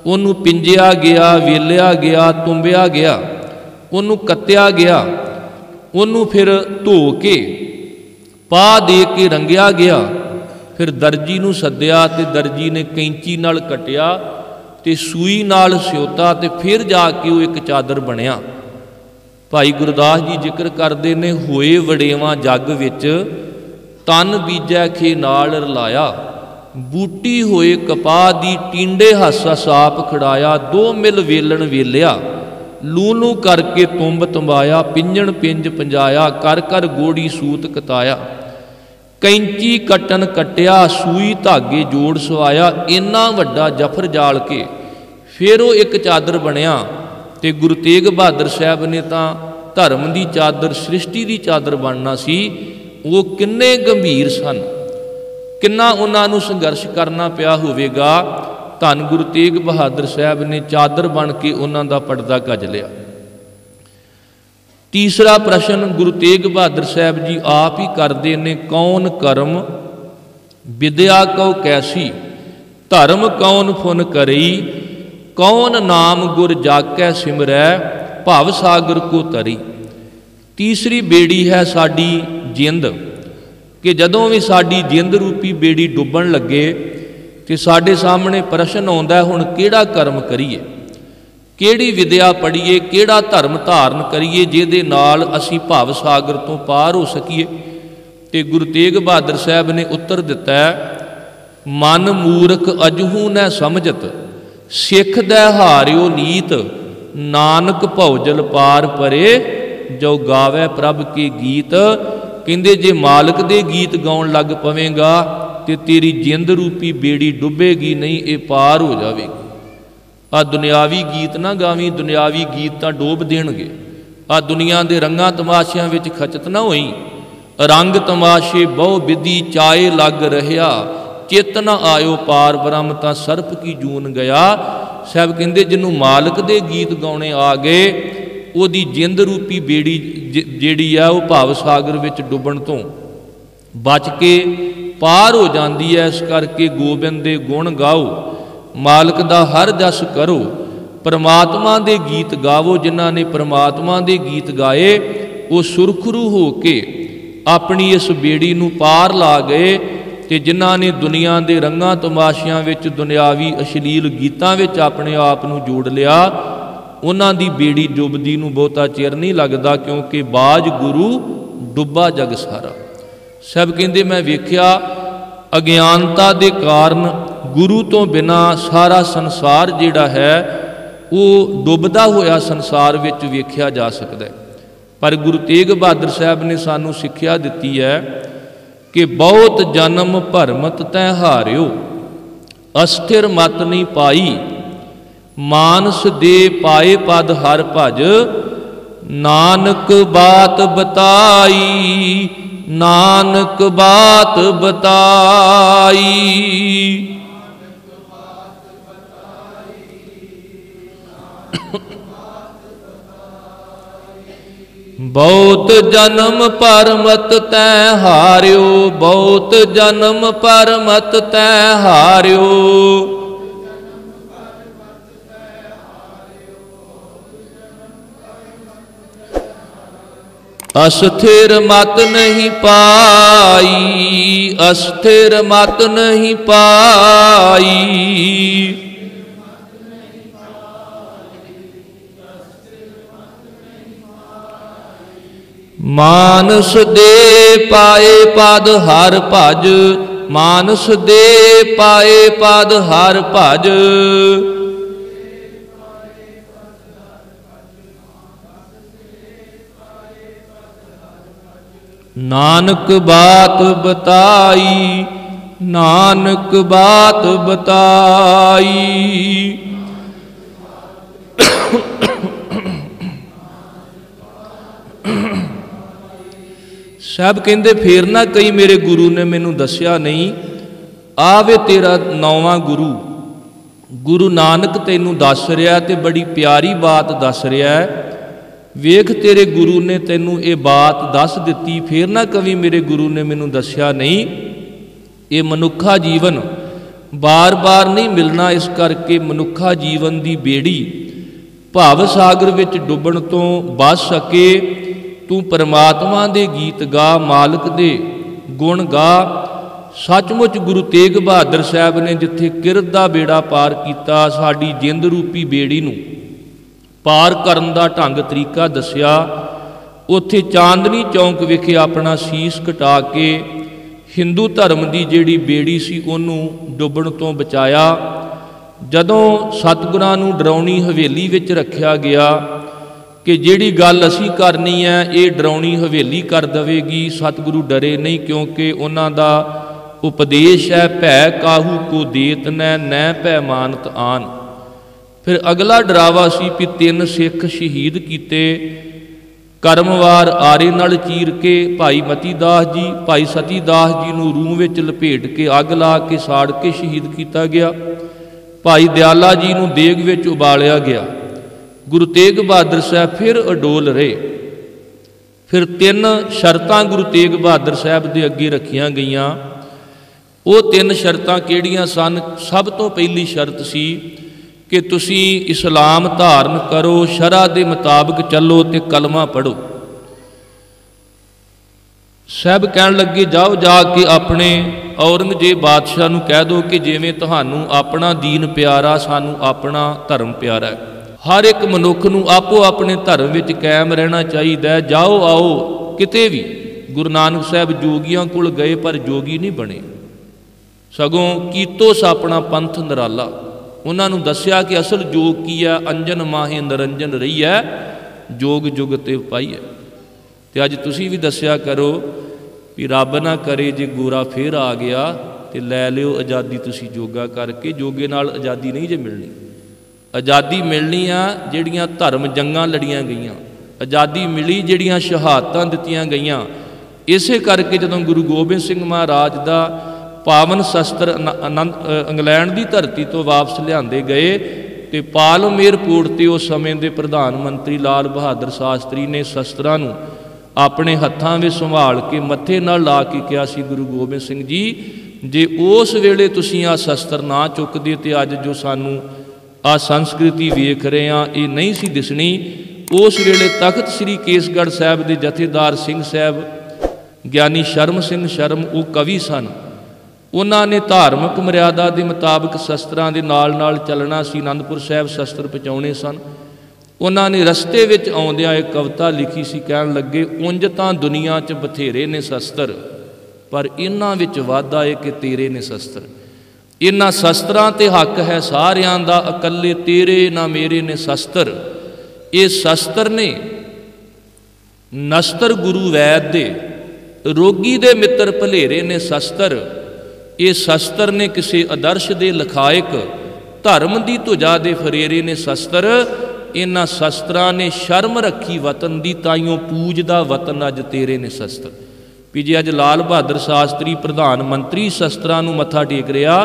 ਉਹਨੂੰ ਪਿੰਜਿਆ ਗਿਆ, ਵੇਲਿਆ ਗਿਆ, ਤੁੰਬਿਆ ਗਿਆ, ਉਹਨੂੰ ਕੱਤਿਆ ਗਿਆ, ਉਹਨੂੰ ਫਿਰ ਧੋ ਕੇ ਪਾ ਦੇ ਕੇ ਰੰਗਿਆ ਗਿਆ, ਫਿਰ ਦਰਜੀ ਨੂੰ ਸੱਦਿਆ ਤੇ ਦਰਜੀ ਨੇ ਕੈਂਚੀ ਨਾਲ ਕੱਟਿਆ ਤੇ ਸੂਈ ਨਾਲ ਸਿਉਤਾ ਤੇ ਫਿਰ ਜਾ ਕੇ ਉਹ ਇੱਕ ਚਾਦਰ ਬਣਿਆ। ਭਾਈ ਗੁਰਦਾਸ ਜੀ ਜ਼ਿਕਰ ਕਰਦੇ ਨੇ, ਹੋਏ ਵੜੇਵਾਂ ਜੱਗ ਵਿੱਚ, ਤਨ ਬੀਜੈ ਖੇ ਨਾਲ ਰਲਾਇਆ, ਬੂਟੀ ਹੋਏ ਕਪਾਹ ਦੀ, ਟੀਂਡੇ ਹਾਸਾ ਸਾਪ ਖੜਾਇਆ, ਦੋ ਮਿਲ ਵੇਲਣ ਵੇਲਿਆ, ਲੂ ਲੂ ਕਰਕੇ ਤੁੰਬ ਤੁੰਬਾਇਆ, ਪਿੰਜਣ ਪਿੰਜ ਪੰਜਾਇਆ, ਕਰ ਕਰ ਗੋੜੀ ਸੂਤ ਕਤਾਇਆ, ਕੈਂਚੀ ਕੱਟਣ ਕੱਟਿਆ, ਸੂਈ ਧਾਗੇ ਜੋੜ ਸਵਾਇਆ, ਇੰਨਾ ਵੱਡਾ ਜਫਰ ਜਾਲ ਕੇ ਫਿਰ ਉਹ ਇੱਕ ਚਾਦਰ ਬਣਿਆ। ਤੇ ਗੁਰੂ ਤੇਗ ਬਹਾਦਰ ਸਾਹਿਬ ਨੇ ਤਾਂ ਧਰਮ ਦੀ ਚਾਦਰ, ਸ੍ਰਿਸ਼ਟੀ ਦੀ ਚਾਦਰ ਬਣਨਾ ਸੀ। ਉਹ ਕਿੰਨੇ ਗੰਭੀਰ ਸਨ, ਕਿੰਨਾ ਉਹਨਾਂ ਨੂੰ ਸੰਘਰਸ਼ ਕਰਨਾ ਪਿਆ ਹੋਵੇਗਾ। ਧੰਨ ਗੁਰੂ ਤੇਗ ਬਹਾਦਰ ਸਾਹਿਬ ਨੇ ਚਾਦਰ ਬਣ ਕੇ ਉਹਨਾਂ ਦਾ ਪਰਦਾ ਕੱਜ ਲਿਆ। ਤੀਸਰਾ ਪ੍ਰਸ਼ਨ ਗੁਰੂ ਤੇਗ ਬਹਾਦਰ ਸਾਹਿਬ ਜੀ ਆਪ ਹੀ ਕਰਦੇ ਨੇ, ਕੌਣ ਕਰਮ ਵਿਦਿਆ ਕਉ ਕੈਸੀ, ਧਰਮ ਕੌਣ ਫੁਨ ਕਰਈ, ਕੌਣ ਨਾਮ ਗੁਰ ਜਾਕੈ ਸਿਮਰੈ, ਭਵ ਸਾਗਰ ਕੋ ਤਰੀ। ਤੀਸਰੀ ਬੇੜੀ ਹੈ ਸਾਡੀ ਜਿੰਦ, ਕਿ ਜਦੋਂ ਵੀ ਸਾਡੀ ਜਿੰਦ ਰੂਪੀ ਬੇੜੀ ਡੁੱਬਣ ਲੱਗੇ ਤੇ ਸਾਡੇ ਸਾਹਮਣੇ ਪ੍ਰਸ਼ਨ ਆਉਂਦਾ, ਹੁਣ ਕਿਹੜਾ ਕਰਮ ਕਰੀਏ, ਕਿਹੜੀ ਵਿਦਿਆ ਪੜ੍ਹੀਏ, ਕਿਹੜਾ ਧਰਮ ਧਾਰਨ ਕਰੀਏ ਜਿਹਦੇ ਨਾਲ ਅਸੀਂ ਭਵ ਸਾਗਰ ਤੋਂ ਪਾਰ ਹੋ ਸਕੀਏ। ਤੇ ਗੁਰੂ ਤੇਗ ਬਹਾਦਰ ਸਾਹਿਬ ਨੇ ਉੱਤਰ ਦਿੱਤਾ, ਮਨ ਮੂਰਖ ਅਜਹੂ ਨੈ ਸਮਝਤ, ਸਿੱਖ ਦੈ ਹਾਰਿਓ ਨੀਤ, ਨਾਨਕ ਭਉਜਲ ਪਾਰ ਪਰੇ, ਜੋ ਗਾਵੇ ਪ੍ਰਭ ਕੇ ਗੀਤ। ਕਹਿੰਦੇ ਜੇ ਮਾਲਕ ਦੇ ਗੀਤ ਗਾਉਣ ਲੱਗ ਪਵੇਂਗਾ ਤੇ ਤੇਰੀ ਜਿੰਦ ਰੂਪੀ ਬੇੜੀ ਡੁੱਬੇਗੀ ਨਹੀਂ, ਇਹ ਪਾਰ ਹੋ ਜਾਵੇਗੀ। ਆ ਦੁਨਿਆਵੀ ਗੀਤ ਨਾ ਗਾਵੀਂ, ਦੁਨਿਆਵੀ ਗੀਤ ਤਾਂ ਡੋਬ ਦੇਣਗੇ। ਆ ਦੁਨੀਆ ਦੇ ਰੰਗਾਂ ਤਮਾਸ਼ਿਆਂ ਵਿੱਚ ਖਚਤ ਨਾ ਹੋਈ, ਰੰਗ ਤਮਾਸ਼ੇ ਬਹੁ ਵਿਧੀ ਚਾਏ ਲੱਗ ਰਹਿਆ, ਚਿੱਤ ਨਾ ਆਇਓ ਪਾਰ ਬ੍ਰਹਮ, ਤਾਂ ਸਰਪ ਕੀ ਜੂਨ ਗਿਆ। ਸਾਹਿਬ ਕਹਿੰਦੇ ਜਿਹਨੂੰ ਮਾਲਕ ਦੇ ਗੀਤ ਗਾਉਣੇ ਆ ਗਏ, ਉਹਦੀ ਜਿੰਦ ਰੂਪੀ ਬੇੜੀ ਜਿਹੜੀ ਆ ਉਹ ਭਾਵ ਸਾਗਰ ਵਿੱਚ ਡੁੱਬਣ ਤੋਂ ਬਚ ਕੇ ਪਾਰ ਹੋ ਜਾਂਦੀ ਹੈ। ਇਸ ਕਰਕੇ ਗੋਬਿੰਦ ਦੇ ਗੁਣ ਗਾਓ, ਮਾਲਕ ਦਾ ਹਰ ਜਸ ਕਰੋ, ਪਰਮਾਤਮਾ ਦੇ ਗੀਤ ਗਾਵੋ। ਜਿਨ੍ਹਾਂ ਨੇ ਪਰਮਾਤਮਾ ਦੇ ਗੀਤ ਗਾਏ ਉਹ ਸੁਰਖਰੂ ਹੋ ਕੇ ਆਪਣੀ ਇਸ ਬੇੜੀ ਨੂੰ ਪਾਰ ਲਾ ਗਏ। ਤੇ ਜਿਨ੍ਹਾਂ ਨੇ ਦੁਨੀਆ ਦੇ ਰੰਗਾਂ ਤਮਾਸ਼ਿਆਂ ਵਿੱਚ, ਦੁਨਿਆਵੀ ਅਸ਼ਲੀਲ ਗੀਤਾਂ ਵਿੱਚ ਆਪਣੇ ਆਪ ਨੂੰ ਜੋੜ ਲਿਆ, ਉਹਨਾਂ ਦੀ ਬੇੜੀ ਡੁੱਬਦੀ ਨੂੰ ਬਹੁਤਾ ਚਿਰ ਨਹੀਂ ਲੱਗਦਾ, ਕਿਉਂਕਿ ਬਾਜ ਗੁਰੂ ਡੁੱਬਾ ਜਗ ਸਾਰਾ। ਸਭ ਕਹਿੰਦੇ ਮੈਂ ਵੇਖਿਆ ਅਗਿਆਨਤਾ ਦੇ ਕਾਰਨ ਗੁਰੂ ਤੋਂ ਬਿਨਾ ਸਾਰਾ ਸੰਸਾਰ ਜਿਹੜਾ ਹੈ ਉਹ ਡੁੱਬਦਾ ਹੋਇਆ ਸੰਸਾਰ ਵਿੱਚ ਵੇਖਿਆ ਜਾ ਸਕਦਾ ਹੈ। ਪਰ ਗੁਰੂ ਤੇਗ ਬਹਾਦਰ ਸਾਹਿਬ ਨੇ ਸਾਨੂੰ ਸਿੱਖਿਆ ਦਿੱਤੀ ਹੈ ਕਿ ਬਹੁਤ ਜਨਮ ਭਰਮਤ ਤੈ ਹਾਰਿਓ, ਅਸਥਿਰ ਮਤ ਨਹੀਂ ਪਾਈ, ਮਾਨਸ ਦੇ ਪਾਏ ਪਦ ਹਰ ਭਜ, ਨਾਨਕ ਬਾਤ ਬਤਾਈ, ਨਾਨਕ ਬਾਤ ਬਤਾਈ। ਬਹੁਤ ਜਨਮ ਪਰਮਤ ਤੈ ਹਾਰਿਓ, ਬਹੁਤ ਜਨਮ ਪਰਮਤ ਤੈ ਹਾਰਿਓ, ਅਸਥਿਰ ਮਤ ਨਹੀਂ ਪਾਈ, ਅਸਥਿਰ ਮਤ ਨਹੀਂ ਪਾਈ। ਮਾਨਸ ਦੇ ਪਾਏ ਪਦ ਹਰ ਭਜ, ਮਾਨਸ ਦੇ ਪਾਏ ਪਦ ਹਰ ਭਜ, ਨਾਨਕ ਬਾਤ ਬਤਾਈ, ਨਾਨਕ ਬਾਤ ਬਤਾਈ। ਸਾਹਿਬ ਕਹਿੰਦੇ ਫੇਰ ਨਾ ਕਈ ਮੇਰੇ ਗੁਰੂ ਨੇ ਮੈਨੂੰ ਦੱਸਿਆ ਨਹੀਂ, ਆਵੇ ਤੇਰਾ ਨੌਵਾਂ ਗੁਰੂ ਗੁਰੂ ਨਾਨਕ ਤੈਨੂੰ ਦੱਸ ਰਿਹਾ ਤੇ ਬੜੀ ਪਿਆਰੀ ਬਾਤ ਦੱਸ ਰਿਹਾ ਹੈ। ਵੇਖ ਤੇਰੇ ਗੁਰੂ ਨੇ ਤੈਨੂੰ ਇਹ ਬਾਤ ਦੱਸ ਦਿੱਤੀ, ਫੇਰ ਨਾ ਕਵੀ ਮੇਰੇ ਗੁਰੂ ਨੇ ਮੈਨੂੰ ਦੱਸਿਆ ਨਹੀਂ। ਇਹ ਮਨੁੱਖਾ ਜੀਵਨ ਬਾਰ-ਬਾਰ ਨਹੀਂ ਮਿਲਣਾ, ਇਸ ਕਰਕੇ ਮਨੁੱਖਾ ਜੀਵਨ ਦੀ ਬੇੜੀ ਭਾਵ ਸਾਗਰ ਵਿੱਚ ਡੁੱਬਣ ਤੋਂ ਬਚ ਸਕੇ ਤੂੰ ਪਰਮਾਤਮਾ ਦੇ ਗੀਤ ਗਾ, ਮਾਲਕ ਦੇ ਗੁਣ ਗਾ। ਸੱਚਮੁੱਚ ਗੁਰੂ ਤੇਗ ਬਹਾਦਰ ਸਾਹਿਬ ਨੇ ਜਿੱਥੇ ਕਿਰਤ ਦਾ ਬੇੜਾ ਪਾਰ ਕੀਤਾ, ਸਾਡੀ ਜਿੰਦ ਰੂਪੀ ਬੇੜੀ ਨੂੰ ਪਾਰ ਕਰਨ ਦਾ ਢੰਗ ਤਰੀਕਾ ਦੱਸਿਆ। ਉੱਥੇ ਚਾਂਦਨੀ ਚੌਂਕ ਵਿਖੇ ਆਪਣਾ ਸੀਸ ਕਟਾ ਕੇ ਹਿੰਦੂ ਧਰਮ ਦੀ ਜਿਹੜੀ ਬੇੜੀ ਸੀ ਉਹਨੂੰ ਡੁੱਬਣ ਤੋਂ ਬਚਾਇਆ। ਜਦੋਂ ਸਤਿਗੁਰਾਂ ਨੂੰ ਡਰਾਉਣੀ ਹਵੇਲੀ ਵਿੱਚ ਰੱਖਿਆ ਗਿਆ कि जिहड़ी गल असीं करनी है ये डराउणी हवेली कर देवेगी। सतगुरु डरे नहीं, क्योंकि उन्हां दा उपदेश है भै काहू को देत नै भै मानत आन। फिर अगला डरावा सी भी 3 सिख शहीद किते करमवार आरे नाल चीर के। भाई मती दास जी, भाई सती दास जी नूं रूह विच लपेट के अग ला के साड़ के शहीद किया गया। भाई दयाला जी नूं देग विच उबालिया गया। गुरु तेग बहादुर साहब फिर अडोल रहे। फिर 3 शर्तां गुरु तेग बहादुर साहब दे अगे रखियां गईयां। वो 3 शर्तां किहड़ियां सन? सब तो पहली शर्त सी कि तुसी इस्लाम धारण करो, शरा दे मुताबिक चलो ते कलमा पढ़ो। साहब कहन लगे जाओ जाके अपने औरंगजेब बादशाह नूं कह दो कि जिवें तुहानूं अपना दीन प्यारा सानूं अपना धर्म प्यारा है। हर एक मनुख नूं आपो अपने धर्म विच कायम रहना चाहिए। जाओ आओ किते भी। गुरु नानक साहब जोगियां कोल गए पर जोगी नहीं बने, सगों कीतो अपना पंथ निराला। उन्होंने दसिया कि असल जोग की है, अंजन माहे निरंजन रही है, जोग जुग ते पाई है। तो अज तुसी भी दसिया करो भी रब ना करे जे गोरा फिर आ गया तो लै लियो आज़ादी। तुसी जोगा करके जोगे नाल आज़ादी नहीं जे मिलनी। आज़ादी मिलनी आ जिहड़ियां धर्म जंगां लड़ियां गईयां, आज़ादी मिली जिहड़ियां शहादतां दित्तियां गईयां। इसे करके जदों गुरु गोबिंद सिंह महाराज दा पावन शस्त्र इंग्लैंड की धरती तो वापस लियाते गए तो पालम एयरपोर्ट पर उस समय के प्रधानमंत्री लाल बहादुर शास्त्री ने शस्त्रां नूं अपने हत्थां विच संभाल के मत्थे नाल ला के कहा सी, गुरु गोबिंद सिंह जी जे उस वेले तुसीं आ शस्त्र ना चुकदे तो अज जो सानूं आ संस्कृति वेख रहे हैं ये नहीं सी दिसनी। उस वेले तख्त श्री केसगढ़ साहब के जथेदार सिंह साहब ज्ञानी शर्म सिंह शर्म वो कवि सन। उन्होंने धार्मिक मर्यादा के मुताबिक शस्त्रां दे नाल नाल चलना सी, आनंदपुर साहब शस्त्र पहुँचाने सन। उन्होंने रस्ते विच आउंदियां एक कविता लिखी सी, कहन लगे उंज तां दुनिया च बथेरे ने शस्त्र पर इन्हां विच वाधा है कि तेरे ने शस्त्र। इन्हां शस्त्रां ते हक है सारियां दा, अकल्ले तेरे ना मेरे ने शस्त्र। ये शस्त्र ने नस्तर गुरु वैद दे, रोगी दे मित्र भलेरे ने शस्त्र। ये शस्त्र ने किसी आदर्श दे लखायक, धर्म की धुजा दे फरेरे ने शस्त्र। इन्हां शस्त्रां ने शर्म रखी वतन दी, ताइयों पूजदा वतन अज तेरे ने शस्त्र। भी जे अज लाल बहादुर शास्त्री प्रधानमंत्री शस्त्रां नूं मत्था टेक रहा,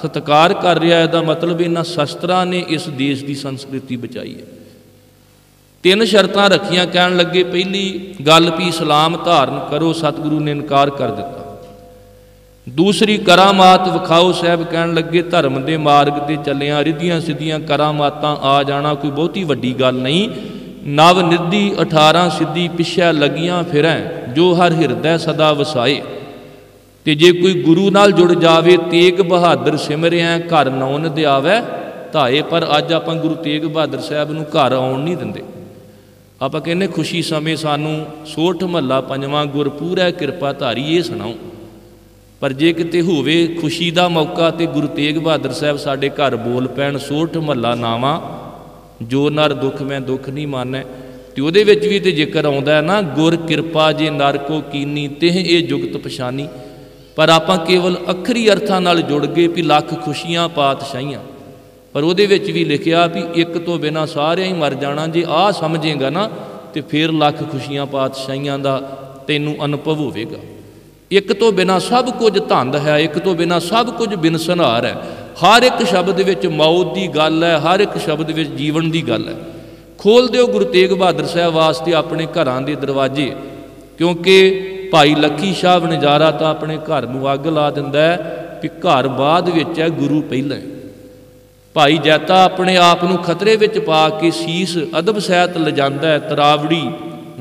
सत्कार कर रहा, इसदा मतलब इन्हां शस्त्रां ने इस देश की संस्कृति बचाई है। 3 शर्तां रखियां, कहन लगे पहली गल भी इस्लाम धारण करो, सतगुरु ने इनकार कर दिता। दूसरी करामात विखाओ, साहब कहन लगे धर्म के मार्ग से चलिया रिद्धियां सिद्धियां करामातां आ जाना कोई बहुती वड्डी गल नहीं। नव निधि 18 सिद्धि पिछे लगियां फिरें, जो हर हिरदै सदा वसाए। तो जे कोई गुरु नाल जुड़ जावे, तेग बहादुर सिमरिया घर नौन दियावै धाए। पर अज आपां गुरु तेग बहादुर साहब नूं घर आउण नहीं दिंदे। आपां कहने खुशी समय सानूं सोठ महला पंजवां गुरपूर है किरपा धारी ये सुणाओ। पर जे किते होवे खुशी का मौका तो गुरु तेग बहादुर साहब साडे घर बोल पैण सोठ महला नावा जो नर दुख मैं दुख नहीं मानै। तो उहदे विच भी तो जिक्र आउंदा है ना, गुर किरपा जे नर को कीनी तिह ये जुगत पछानी। पर आपां केवल अखरी अर्थां नाल जुड़ गए भी लख खुशियां पातशाहियां। पर उहदे विच भी लिखिया भी एक तो बिना सारे ही मर जाना, जे आ समझेगा ना तो फिर लख खुशियां पातशाहियां दा तैनूं अनुभव होवेगा। एक तो बिना सब कुछ धंध है, एक तो बिना सब कुछ बिनसनहार है। हर एक शब्द विच मौत की गल है, हर एक शब्द विच जीवन की गल है। खोल दिओ गुरु तेग बहादुर साहब वास्ते अपने घरां दे दरवाजे, क्योंकि भाई लखी शाह वणजारा तो अपने घर नूं अग ला दिंदा है भी घर बाद विच है, गुरु पहला है। भाई जैता अपने आप नूं खतरे विच पा के सीस अदब सहित लिजांदा है। तरावड़ी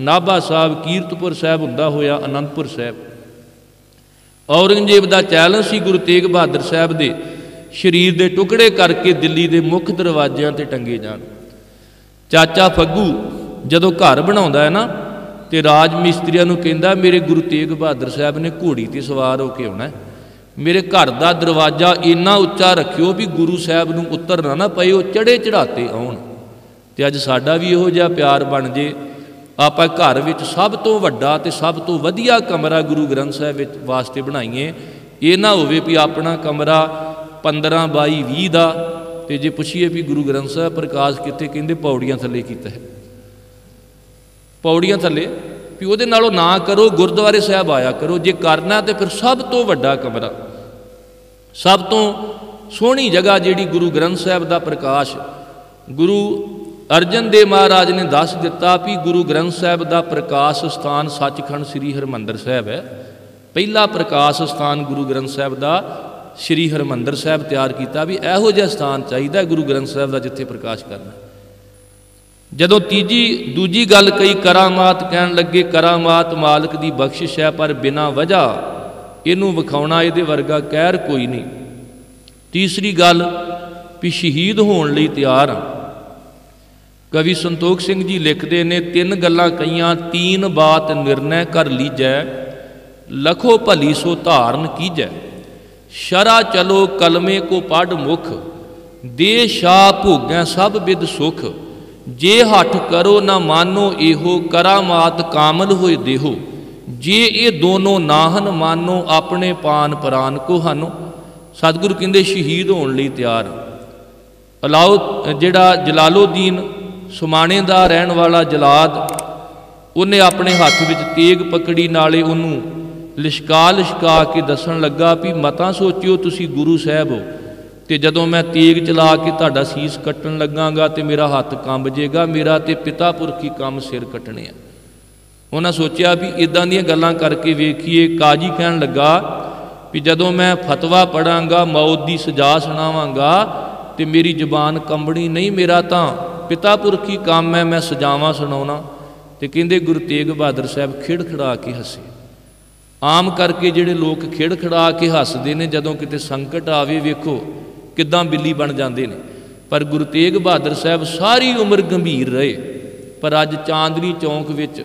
नाभा साहब कीरतपुर साहब हुंदा होया आनंदपुर साहब। औरंगजेब का चैलेंज सी गुरु तेग बहादुर साहब के शरीर के टुकड़े करके दिल्ली के मुख दरवाजियां ते टंगे जान। चाचा फग्गू जदों घर बनाउंदा है ना तो राज मिस्त्रियां नूं कहंदा मेरे गुरु तेग बहादुर साहब ने घोड़ी ते सवार होके आउणा है, मेरे घर का दरवाजा इन्ना उच्चा रखियो भी गुरु साहब नूं उतरना ना पए, वो चढ़े चढ़ाते आउण। ਤੇ ਅੱਜ ਸਾਡਾ ਵੀ ਇਹੋ ਜਿਹਾ ਪਿਆਰ ਬਣ ਜੇ, ਆਪਾਂ ਘਰ ਵਿੱਚ ਸਭ ਤੋਂ ਵੱਡਾ ਤੇ ਸਭ ਤੋਂ ਵਧੀਆ ਕਮਰਾ ਗੁਰੂ ਗ੍ਰੰਥ ਸਾਹਿਬ ਵਿੱਚ ਵਾਸਤੇ ਬਣਾਈਏ। ਇਹ ਨਾ ਹੋਵੇ ਵੀ ਆਪਣਾ ਕਮਰਾ 15 ਬਾਈ 20 ਦਾ, ਤੇ ਜੇ ਪੁੱਛੀਏ ਵੀ ਗੁਰੂ ਗ੍ਰੰਥ ਸਾਹਿਬ ਪ੍ਰਕਾਸ਼ ਕਿੱਥੇ, ਕਹਿੰਦੇ ਪੌੜੀਆਂ ਥੱਲੇ ਕੀਤਾ ਹੈ। ਪੌੜੀਆਂ ਥੱਲੇ ਵੀ ਉਹਦੇ ਨਾਲੋਂ ਨਾ ਕਰੋ, ਗੁਰਦੁਆਰੇ ਸਾਹਿਬ ਆਇਆ ਕਰੋ। ਜੇ ਕਰਨਾ ਤੇ ਫਿਰ ਸਭ ਤੋਂ ਵੱਡਾ ਕਮਰਾ, ਸਭ ਤੋਂ ਸੋਹਣੀ ਜਗ੍ਹਾ ਜਿਹੜੀ ਗੁਰੂ ਗ੍ਰੰਥ ਸਾਹਿਬ ਦਾ ਪ੍ਰਕਾਸ਼, ਗੁਰੂ ਅਰਜਨ ਦੇਵ ਮਹਾਰਾਜ ਨੇ ਦੱਸ ਦਿੱਤਾ ਵੀ ਗੁਰੂ ਗ੍ਰੰਥ ਸਾਹਿਬ ਦਾ ਪ੍ਰਕਾਸ਼ ਸਥਾਨ ਸੱਚਖੰਡ ਸ੍ਰੀ ਹਰਿਮੰਦਰ ਸਾਹਿਬ ਹੈ। ਪਹਿਲਾ ਪ੍ਰਕਾਸ਼ ਸਥਾਨ ਗੁਰੂ ਗ੍ਰੰਥ ਸਾਹਿਬ ਦਾ ਸ੍ਰੀ ਹਰਿਮੰਦਰ ਸਾਹਿਬ ਤਿਆਰ ਕੀਤਾ ਵੀ ਇਹੋ ਜਿਹਾ ਸਥਾਨ ਚਾਹੀਦਾ ਗੁਰੂ ਗ੍ਰੰਥ ਸਾਹਿਬ ਦਾ ਜਿੱਥੇ ਪ੍ਰਕਾਸ਼ ਕਰਨਾ। ਜਦੋਂ ਦੂਜੀ ਗੱਲ ਕਹੀ ਕਰਾਮਾਤ, ਕਹਿਣ ਲੱਗੇ ਕਰਾਮਾਤ ਮਾਲਕ ਦੀ ਬਖਸ਼ਿਸ਼ ਹੈ, ਪਰ ਬਿਨਾਂ ਵਜ੍ਹਾ ਇਹਨੂੰ ਵਿਖਾਉਣਾ ਇਹਦੇ ਵਰਗਾ ਕਹਿਰ ਕੋਈ ਨਹੀਂ। ਤੀਸਰੀ ਗੱਲ ਵੀ ਸ਼ਹੀਦ ਹੋਣ ਲਈ ਤਿਆਰ ਹਾਂ। ਕਵੀ ਸੰਤੋਖ ਸਿੰਘ ਜੀ ਲਿਖਦੇ ਨੇ, 3 ਗੱਲਾਂ ਕਹੀਆਂ, 3 ਬਾਤ ਨਿਰਣੈ ਕਰ ਲੀਜੈ, ਲਖੋ ਭਲੀ ਸੋ ਧਾਰਨ ਕੀਜੈ। ਸ਼ਰਾ ਚਲੋ ਕਲਮੇ ਕੋ ਪੜ੍ਹ ਮੁਖ, ਦੇ ਸ਼ਾ ਭੋਗੈ ਸਭ ਬਿਦ ਸੁਖ। ਜੇ ਹੱਠ ਕਰੋ ਨਾ ਮਾਨੋ ਇਹੋ, ਕਰਾਮਾਤ ਕਾਮਲ ਹੋਏ ਦੇਹੋ। ਜੇ ਇਹ ਦੋਨੋਂ ਨਾਹਨ ਮਾਨੋ, ਆਪਣੇ ਪਾਨ ਪ੍ਰਾਨ ਕੋ ਹਾਨੋ। ਸਤਿਗੁਰੂ ਕਹਿੰਦੇ ਸ਼ਹੀਦ ਹੋਣ ਲਈ ਤਿਆਰ। ਜਿਹੜਾ ਜਲਾਲੁਦੀਨ ਸੁਮਾਣੇ ਦਾ ਰਹਿਣ ਵਾਲਾ ਜਲਾਦ, ਉਹਨੇ ਆਪਣੇ ਹੱਥ ਵਿੱਚ ਤੇਗ ਪਕੜੀ, ਨਾਲੇ ਉਹਨੂੰ ਲਿਸ਼ਕਾ ਕੇ ਦੱਸਣ ਲੱਗਾ ਵੀ ਮਤਾਂ ਸੋਚਿਓ ਤੁਸੀਂ ਗੁਰੂ ਸਾਹਿਬ ਹੋ, ਤੇ ਜਦੋਂ ਮੈਂ ਤੇਗ ਚਲਾ ਕੇ ਤੁਹਾਡਾ ਸੀਸ ਕੱਟਣ ਲੱਗਾਂਗਾ ਤੇ ਮੇਰਾ ਹੱਥ ਕੰਬ ਜੇਗਾ, ਮੇਰਾ ਤੇ ਪਿਤਾ ਪੁਰਖੀ ਕੰਮ ਸਿਰ ਕੱਟਣੇ ਆ। ਉਹਨਾਂ ਸੋਚਿਆ ਵੀ ਇਦਾਂ ਦੀਆਂ ਗੱਲਾਂ ਕਰਕੇ ਵੇਖੀਏ। ਕਾਜੀ ਕਹਿਣ ਲੱਗਾ ਵੀ ਜਦੋਂ ਮੈਂ ਫਤਵਾ ਪੜਾਂਗਾ, ਮੌਤ ਦੀ ਸਜ਼ਾ ਸੁਣਾਵਾਂਗਾ, ਤੇ ਮੇਰੀ ਜ਼ੁਬਾਨ ਕੰਬਣੀ ਨਹੀਂ, ਮੇਰਾ ਤਾਂ ਪਿਤਾ ਪੁਰਖੀ ਕੰਮ ਹੈ, ਮੈਂ ਸਜ਼ਾਵਾਂ ਸੁਣਾਉਣਾ। ਤੇ ਕਹਿੰਦੇ ਗੁਰੂ ਤੇਗ ਬਹਾਦਰ ਸਾਹਿਬ ਖਿੜਖੜਾ ਕੇ ਹੱਸੇ। ਆਮ ਕਰਕੇ ਜਿਹੜੇ ਲੋਕ ਖਿੜਖੜਾ ਕੇ ਹੱਸਦੇ ਨੇ ਜਦੋਂ ਕਿਤੇ ਸੰਕਟ ਆਵੇ, ਵੇਖੋ ਕਿੱਦਾਂ ਬਿੱਲੀ ਬਣ ਜਾਂਦੇ ਨੇ। ਪਰ ਗੁਰੂ ਤੇਗ ਬਹਾਦਰ ਸਾਹਿਬ ਸਾਰੀ ਉਮਰ ਗੰਭੀਰ ਰਹੇ, ਪਰ ਅੱਜ ਚਾਂਦਨੀ ਚੌਂਕ ਵਿੱਚ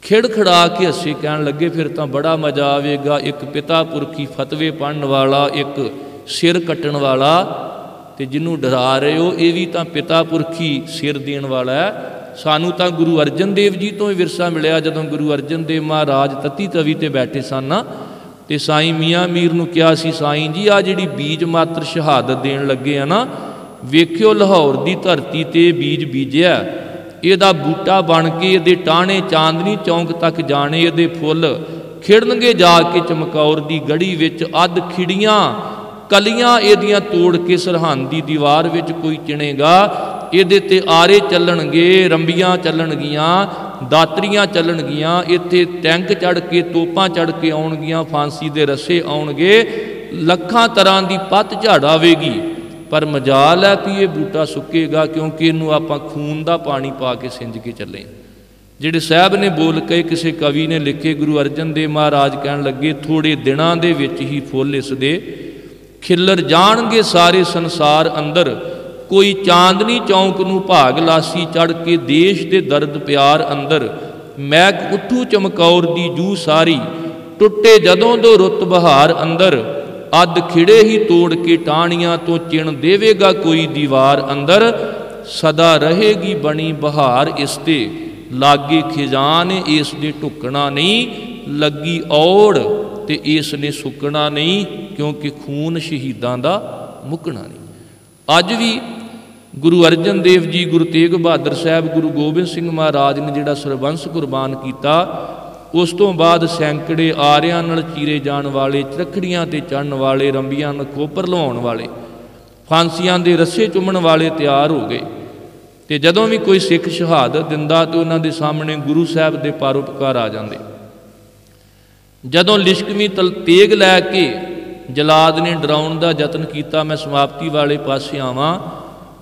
ਖਿੜਖੜਾ ਕੇ ਹੱਸੇ। ਕਹਿਣ ਲੱਗੇ ਫਿਰ ਤਾਂ ਬੜਾ ਮਜ਼ਾ ਆਵੇਗਾ, ਇੱਕ ਪਿਤਾ ਪੁਰਖੀ ਫਤਵੇ ਪੜ੍ਹਨ ਵਾਲਾ, ਇੱਕ ਸਿਰ ਕੱਟਣ ਵਾਲਾ, ਤੇ ਜਿਹਨੂੰ ਡਰਾ ਰਹੇ ਹੋ ਇਹ ਵੀ ਤਾਂ ਪਿਤਾ ਪੁਰਖੀ ਸਿਰ ਦੇਣ ਵਾਲਾ ਹੈ। ਸਾਨੂੰ ਤਾਂ ਗੁਰੂ ਅਰਜਨ ਦੇਵ ਜੀ ਤੋਂ ਹੀ ਵਿਰਸਾ ਮਿਲਿਆ। ਜਦੋਂ ਗੁਰੂ ਅਰਜਨ ਦੇਵ ਮਹਾਰਾਜ ਤਤੀ ਤਵੀ ਤੇ ਬੈਠੇ ਸਨ ਤੇ ਸਾਈਂ ਮੀਆਂ ਮੀਰ ਨੂੰ ਕਿਹਾ ਸੀ, ਸਾਈਂ ਜੀ ਆ ਜਿਹੜੀ ਬੀਜ ਮਾਤਰ ਸ਼ਹਾਦਤ ਦੇਣ ਲੱਗੇ ਆ ਨਾ, ਵੇਖਿਓ ਲਾਹੌਰ ਦੀ ਧਰਤੀ ਤੇ ਬੀਜ ਬੀਜਿਆ, ਇਹਦਾ ਬੂਟਾ ਬਣ ਕੇ ਇਹਦੇ ਟਾਹਣੇ ਚਾਂਦਨੀ ਚੌਂਕ ਤੱਕ ਜਾਣੇ, ਇਹਦੇ ਫੁੱਲ ਖਿੜਨਗੇ ਜਾ ਕੇ ਚਮਕੌਰ ਦੀ ਗੜੀ ਵਿੱਚ। ਅੱਧ ਖਿੜੀਆਂ ਕਲੀਆਂ ਇਹਦੀਆਂ ਤੋੜ ਕੇ ਸਰਹੰਦ ਦੀ ਦੀਵਾਰ ਵਿੱਚ ਕੋਈ ਚਿਣੇਗਾ, ਇਹਦੇ ਤੇ ਆਰੇ ਚੱਲਣਗੇ, ਰੰਬੀਆਂ ਚੱਲਣਗੀਆਂ, ਦਾਤਰੀਆਂ ਚੱਲਣਗੀਆਂ, ਇੱਥੇ ਟੈਂਕ ਚੜ੍ਹ ਕੇ ਤੋਪਾਂ ਚੜ੍ਹ ਕੇ ਆਉਣਗੀਆਂ, ਫਾਂਸੀ ਦੇ ਰੱਸੇ ਆਉਣਗੇ, ਲੱਖਾਂ ਤਰ੍ਹਾਂ ਦੀ ਪੱਤ ਝਾੜ ਆਵੇਗੀ। ਪਰ ਮਜਾਲ ਹੈ ਕਿ ਇਹ ਬੂਟਾ ਸੁੱਕੇਗਾ, ਕਿਉਂਕਿ ਇਹਨੂੰ ਆਪਾਂ ਖੂਨ ਦਾ ਪਾਣੀ ਪਾ ਕੇ ਸਿੰਜ ਕੇ ਚੱਲੇ। ਜਿਹੜੇ ਸਾਹਿਬ ਨੇ ਬੋਲ ਕੇ ਕਿਸੇ ਕਵੀ ਨੇ ਲਿਖੇ, ਗੁਰੂ ਅਰਜਨ ਦੇਵ ਮਹਾਰਾਜ ਕਹਿਣ ਲੱਗੇ, ਥੋੜ੍ਹੇ ਦਿਨਾਂ ਦੇ ਵਿੱਚ ਹੀ ਫੁੱਲ ਇਸ ਦੇ ਖਿੱਲਰ ਜਾਣਗੇ ਸਾਰੇ ਸੰਸਾਰ ਅੰਦਰ। ਕੋਈ ਚਾਂਦਨੀ ਚੌਂਕ ਨੂੰ ਭਾਗ ਲਾਸੀ ਚੜ੍ਹ ਕੇ ਦੇਸ਼ ਦੇ ਦਰਦ ਪਿਆਰ ਅੰਦਰ। ਮਹਿਕ ਉੱਠੂ ਚਮਕੌਰ ਦੀ ਜੂ ਸਾਰੀ, ਟੁੱਟੇ ਜਦੋਂ ਦੋ ਰੁੱਤ ਬਹਾਰ ਅੰਦਰ। ਅੱਧ ਖਿੜੇ ਹੀ ਤੋੜ ਕੇ ਟਾਹਣੀਆਂ ਤੋਂ ਚਿਣ ਦੇਵੇਗਾ ਕੋਈ ਦੀਵਾਰ ਅੰਦਰ। ਸਦਾ ਰਹੇਗੀ ਬਣੀ ਬਹਾਰ ਇਸ ਤੇ, ਲਾਗੇ ਖਿਜਾਨ ਇਸ ਦੇ ਢੁਕਣਾ ਨਹੀਂ। ਲੱਗੀ ਔੜ ਤੇ ਇਸ ਨੇ ਸੁੱਕਣਾ ਨਹੀਂ, ਕਿਉਂਕਿ ਖੂਨ ਸ਼ਹੀਦਾਂ ਦਾ ਮੁੱਕਣਾ ਨਹੀਂ। ਅੱਜ ਵੀ ਗੁਰੂ ਅਰਜਨ ਦੇਵ ਜੀ, ਗੁਰੂ ਤੇਗ ਬਹਾਦਰ ਸਾਹਿਬ, ਗੁਰੂ ਗੋਬਿੰਦ ਸਿੰਘ ਮਹਾਰਾਜ ਨੇ ਜਿਹੜਾ ਸਰਬੰਸ ਕੁਰਬਾਨ ਕੀਤਾ, ਉਸ ਤੋਂ ਬਾਅਦ ਸੈਂਕੜੇ ਆਰਿਆਂ ਨਾਲ ਚੀਰੇ ਜਾਣ ਵਾਲੇ, ਚਰਖੜੀਆਂ ਤੇ ਚੜ੍ਹਨ ਵਾਲੇ, ਰੰਬੀਆਂ ਨਾਲ ਕੋਪਰ ਲਵਾਉਣ ਵਾਲੇ, ਫਾਂਸੀਆਂ ਦੇ ਰੱਸੇ ਚੁੰਮਣ ਵਾਲੇ ਤਿਆਰ ਹੋ ਗਏ। ਤੇ ਜਦੋਂ ਵੀ ਕੋਈ ਸਿੱਖ ਸ਼ਹਾਦਤ ਦਿੰਦਾ ਤੇ ਉਹਨਾਂ ਦੇ ਸਾਹਮਣੇ ਗੁਰੂ ਸਾਹਿਬ ਦੇ ਪਰਉਪਕਾਰ ਆ ਜਾਂਦੇ। ਜਦੋਂ ਲਿਸ਼ਕਵੀਂ ਤੇਗ ਲੈ ਕੇ ਜਲਾਦ ਨੇ ਡਰਾਉਣ ਦਾ ਯਤਨ ਕੀਤਾ, ਮੈਂ ਸਮਾਪਤੀ ਵਾਲੇ ਪਾਸੇ ਆਵਾਂ,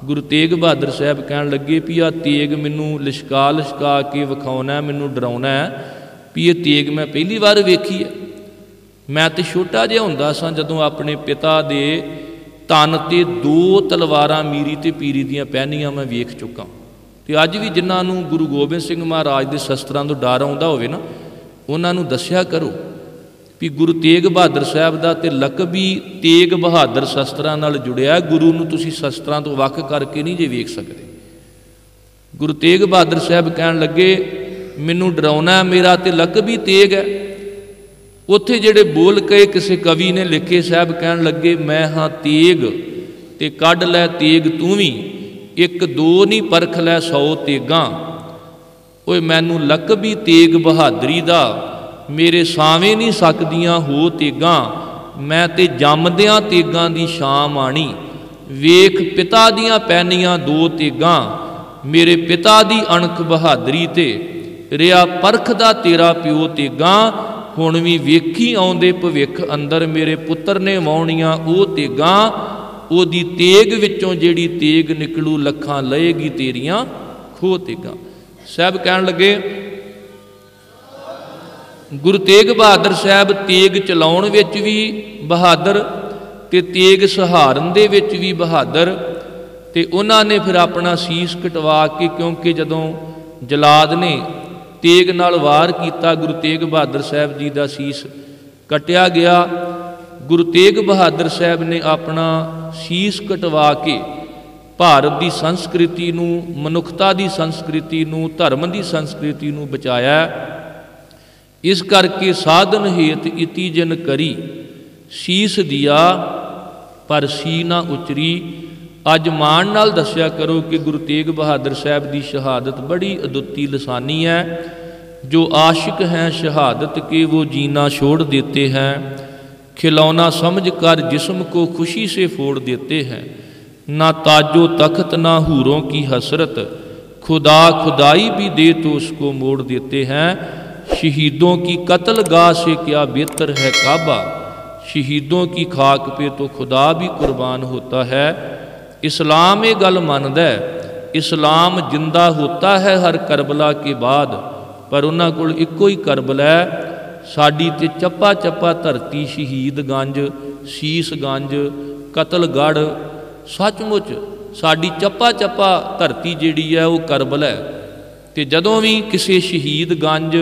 ਗੁਰੂ ਤੇਗ ਬਹਾਦਰ ਸਾਹਿਬ ਕਹਿਣ ਲੱਗੇ ਵੀ ਆਹ ਤੇਗ ਮੈਨੂੰ ਲਿਸ਼ਕਾ ਕੇ ਵਿਖਾਉਣਾ, ਮੈਨੂੰ ਡਰਾਉਣਾ ਹੈ ਵੀ ਇਹ ਤੇਗ ਮੈਂ ਪਹਿਲੀ ਵਾਰ ਵੇਖੀ ਹੈ। ਮੈਂ ਤੇ ਛੋਟਾ ਜਿਹਾ ਹੁੰਦਾ ਸਾਂ ਜਦੋਂ ਆਪਣੇ ਪਿਤਾ ਦੇ ਤਨ ਤੇ 2 ਤਲਵਾਰਾਂ ਮੀਰੀ ਤੇ ਪੀਰੀ ਦੀਆਂ ਪਹਿਨੀਆਂ ਮੈਂ ਵੇਖ ਚੁੱਕਾ। ਤੇ ਅੱਜ ਵੀ ਜਿਨ੍ਹਾਂ ਨੂੰ ਗੁਰੂ ਗੋਬਿੰਦ ਸਿੰਘ ਮਹਾਰਾਜ ਦੇ ਸ਼ਸਤਰਾਂ ਤੋਂ ਡਰ ਆਉਂਦਾ ਹੋਵੇ ਨਾ, ਉਹਨਾਂ ਨੂੰ ਦੱਸਿਆ ਕਰੋ ਵੀ ਗੁਰੂ ਤੇਗ ਬਹਾਦਰ ਸਾਹਿਬ ਦਾ ਤੇ ਲਕਬ ਵੀ ਤੇਗ ਬਹਾਦਰ ਸ਼ਸਤਰਾਂ ਨਾਲ ਜੁੜਿਆ। ਗੁਰੂ ਨੂੰ ਤੁਸੀਂ ਸ਼ਸਤਰਾਂ ਤੋਂ ਵੱਖ ਕਰਕੇ ਨਹੀਂ ਜੇ ਵੇਖ ਸਕਦੇ। गुरु तेग बहादुर साहब कहन लगे मैनू डराउना, मेरा तो लकब ही तेग है। उत्थे जिहड़े बोल कहे किसी कवि ने लिखे, साहब कहन लगे मैं हाँ तेग ते कढ़ लै तेग तू भी, एक दो नहीं परख लै 100 तेगां। ओए मैनू लकब ही तेग बहादरी दा, मेरे सावें नहीं सकदियां हो तेगां। मैं ते जमदियां तेगां दी शाम आनी, वेख पिता दियां पैनियां 2 तेगां। मेरे पिता दी अणख बहादरी ते रिया परखदा तेरा प्यो तेगां। हुण भी वेखी आउंदे भविख अंदर, मेरे पुत्र ने वाउणियां ओ तेगां। ओदी तेग विचों जिहड़ी तेग निकलू, लखां लएगी तेरियां खो तेगां। साहब कहन लगे गुरु तेग बहादुर साहब तेग चलाउण विच भी बहादुर ते तेग सहारन दे विच भी बहादुर। ते उन्हां ने फिर अपना सीस कटवा के, क्योंकि जदों जलाद ने तेग नाल वार कीता, गुरु तेग बहादुर साहब जी दा सीस कटिया गया। गुरु तेग बहादुर साहब ने अपना सीस कटवा के भारत की संस्कृति नूं, मनुखता की संस्कृति नूं, धर्म की संस्कृति नूं बचाया। इस करके साधन हेत इति जिन करी, शीस दिया पर सी ना उचरी। अज मान नाल दस्या करो कि गुरु तेग बहादुर साहब की शहादत बड़ी अदुੱਤੀ लसानी है। जो आशिक हैं शहादत के वो जीना छोड़ देते हैं, खिलौना समझ कर जिस्म को खुशी से फोड़ देते हैं। ना ताजो तख्त ना हूरों की हसरत, खुदा खुदाई भी दे तो उसको मोड़ देते हैं। शहीदों की कत्ल गाह से क्या बेहतर है काबा, शहीदों की खाक पे तो खुदा भी कुर्बान होता है। इस्लाम ये गल मानदा है, इस्लाम जिंदा होता है हर करबला के बाद, पर उन्हां कोल इक्को ही करबला है। साडी ते चप्पा चप्पा धरती शहीद गंज, शीस गंज, कतलगढ़, सचमुच साडी चप्पा चप्पा धरती जिहड़ी है वो करबला है। ते जदों भी किसी शहीद गंज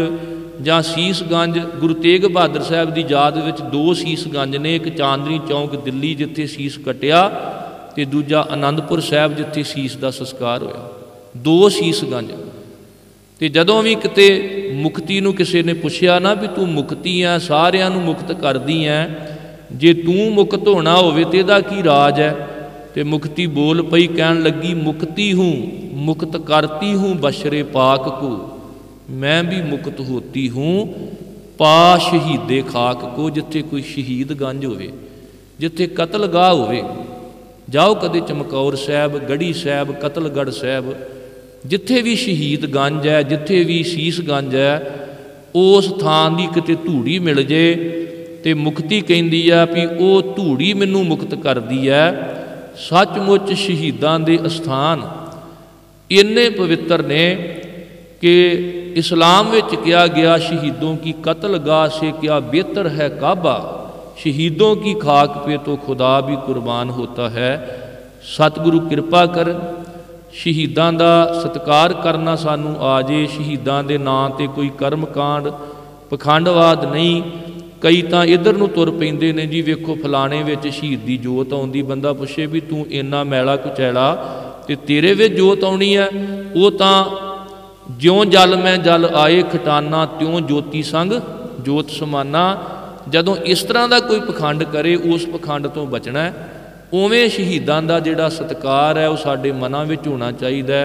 जां शीस गंज, गुरु तेग बहादुर साहब की याद विच 2 शीस गंज ने, एक चांदनी चौंक दिल्ली जिथे शीस कटिया, ते दूजा आनंदपुर साहब जिथे शीस का संस्कार होया। 2 शीस गंज। ते जदों भी किते मुक्ति नूं किसी ने पुछया ना भी तू मुक्ति है, सारियां नूं मुक्त करदी है, जे तू मुक्त होना होवे ते इहदा की राज है? ते मुक्ति बोल पई, कहन लगी मुक्ति हूँ मुक्त करती हूँ बशरे पाक को, मैं भी मुक्त होती हूँ पा शहीदे खाक को। जिथे कोई शहीद गंज होवे, जिथे कतलगाह होवे, जाओ कदे चमकौर साहब, गढ़ी साहब, कतलगढ़ साहब, जिथे भी शहीद गंज है, जिथे भी शीस गंज है, उस थान की किते धूड़ी मिल जाए तो मुक्ति कहती है भी वो धूड़ी मैनू मुक्त करती है। सचमुच शहीदां दे अस्थान इन्ने पवित्र ने कि इस्लाम विच कहा गया शहीदों की कत्लगाह से क्या बेहतर है काबा, शहीदों की खाक पे तो खुदा भी कुर्बान होता है। सतगुरु कृपा कर शहीदां दा सत्कार करना सानू आ जाए। शहीदां दे नां ते कोई कर्म कांड पखंडवाद नहीं। कई तो इधर नूं तुर पैंदे ने जी, वेखो फलाने विच शहीद दी जोत आउंदी, बंदा पुछे भी तू इन्ना मैला कुचैला ते तेरे विच जोत आउणी है। वो तां ज्यों जल मैं जल आए खटाना, त्यों ज्योति संग जोत समाना। जदों इस तरह का कोई पखंड करे उस पखंड तो बचना है। उवें शहीदां दा जिहड़ा सत्कार है वो साडे मनां विच होना चाहिए।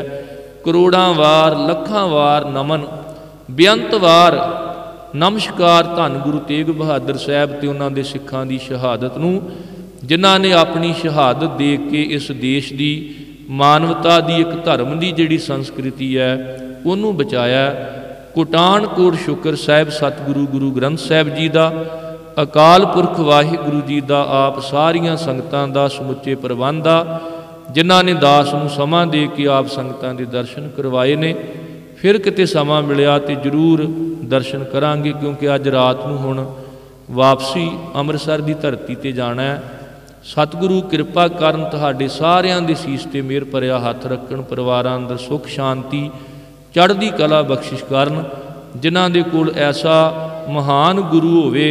करोड़ां वार लखां वार नमन, बेअंत वार नमस्कार धन गुरु तेग बहादुर साहब ते उन्हां दे सिखां दी शहादत नूं, जिन्हां ने अपनी शहादत दे के इस देश की मानवता की एक धर्म की जिहड़ी संस्कृति है उन्होंने बचाया। कोटान कोट शुक्र साहिब सतगुरु गुरु ग्रंथ साहिब जी का, अकाल पुरख वाहिगुरु जी का, आप सारिया संगतां का समुचे प्रबंध आ, जिन्हां ने दास नूं समा दे के आप संगतां दे दर्शन करवाए ने। फिर किते समा मिलिया तो जरूर दर्शन करांगे, क्योंकि अज रात नूं हुण वापसी अमृतसर की धरती ते जाना है। सतगुरु कृपा करन, तुहाडे सारियां दे सीस ते मेहर भरिया हथ रखण, परिवारां अंदर सुख शांति चढ़दी कला बख्शिश करन। जिन्हां दे कोल ऐसा महान गुरु होवे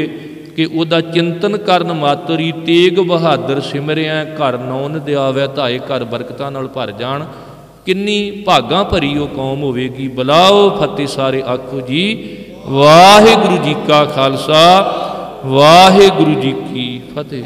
कि उहदा चिंतन करन मात्र ही तेग बहादुर सिमरिया घर नौन दियावै, धाए घर बरकतां नाल भर जाण। किन्नी भागां भरी वो कौम होवेगी। बुलाओ फतेह सारे आखो जी वाहिगुरु जी का खालसा वाहिगुरु जी की फतेह।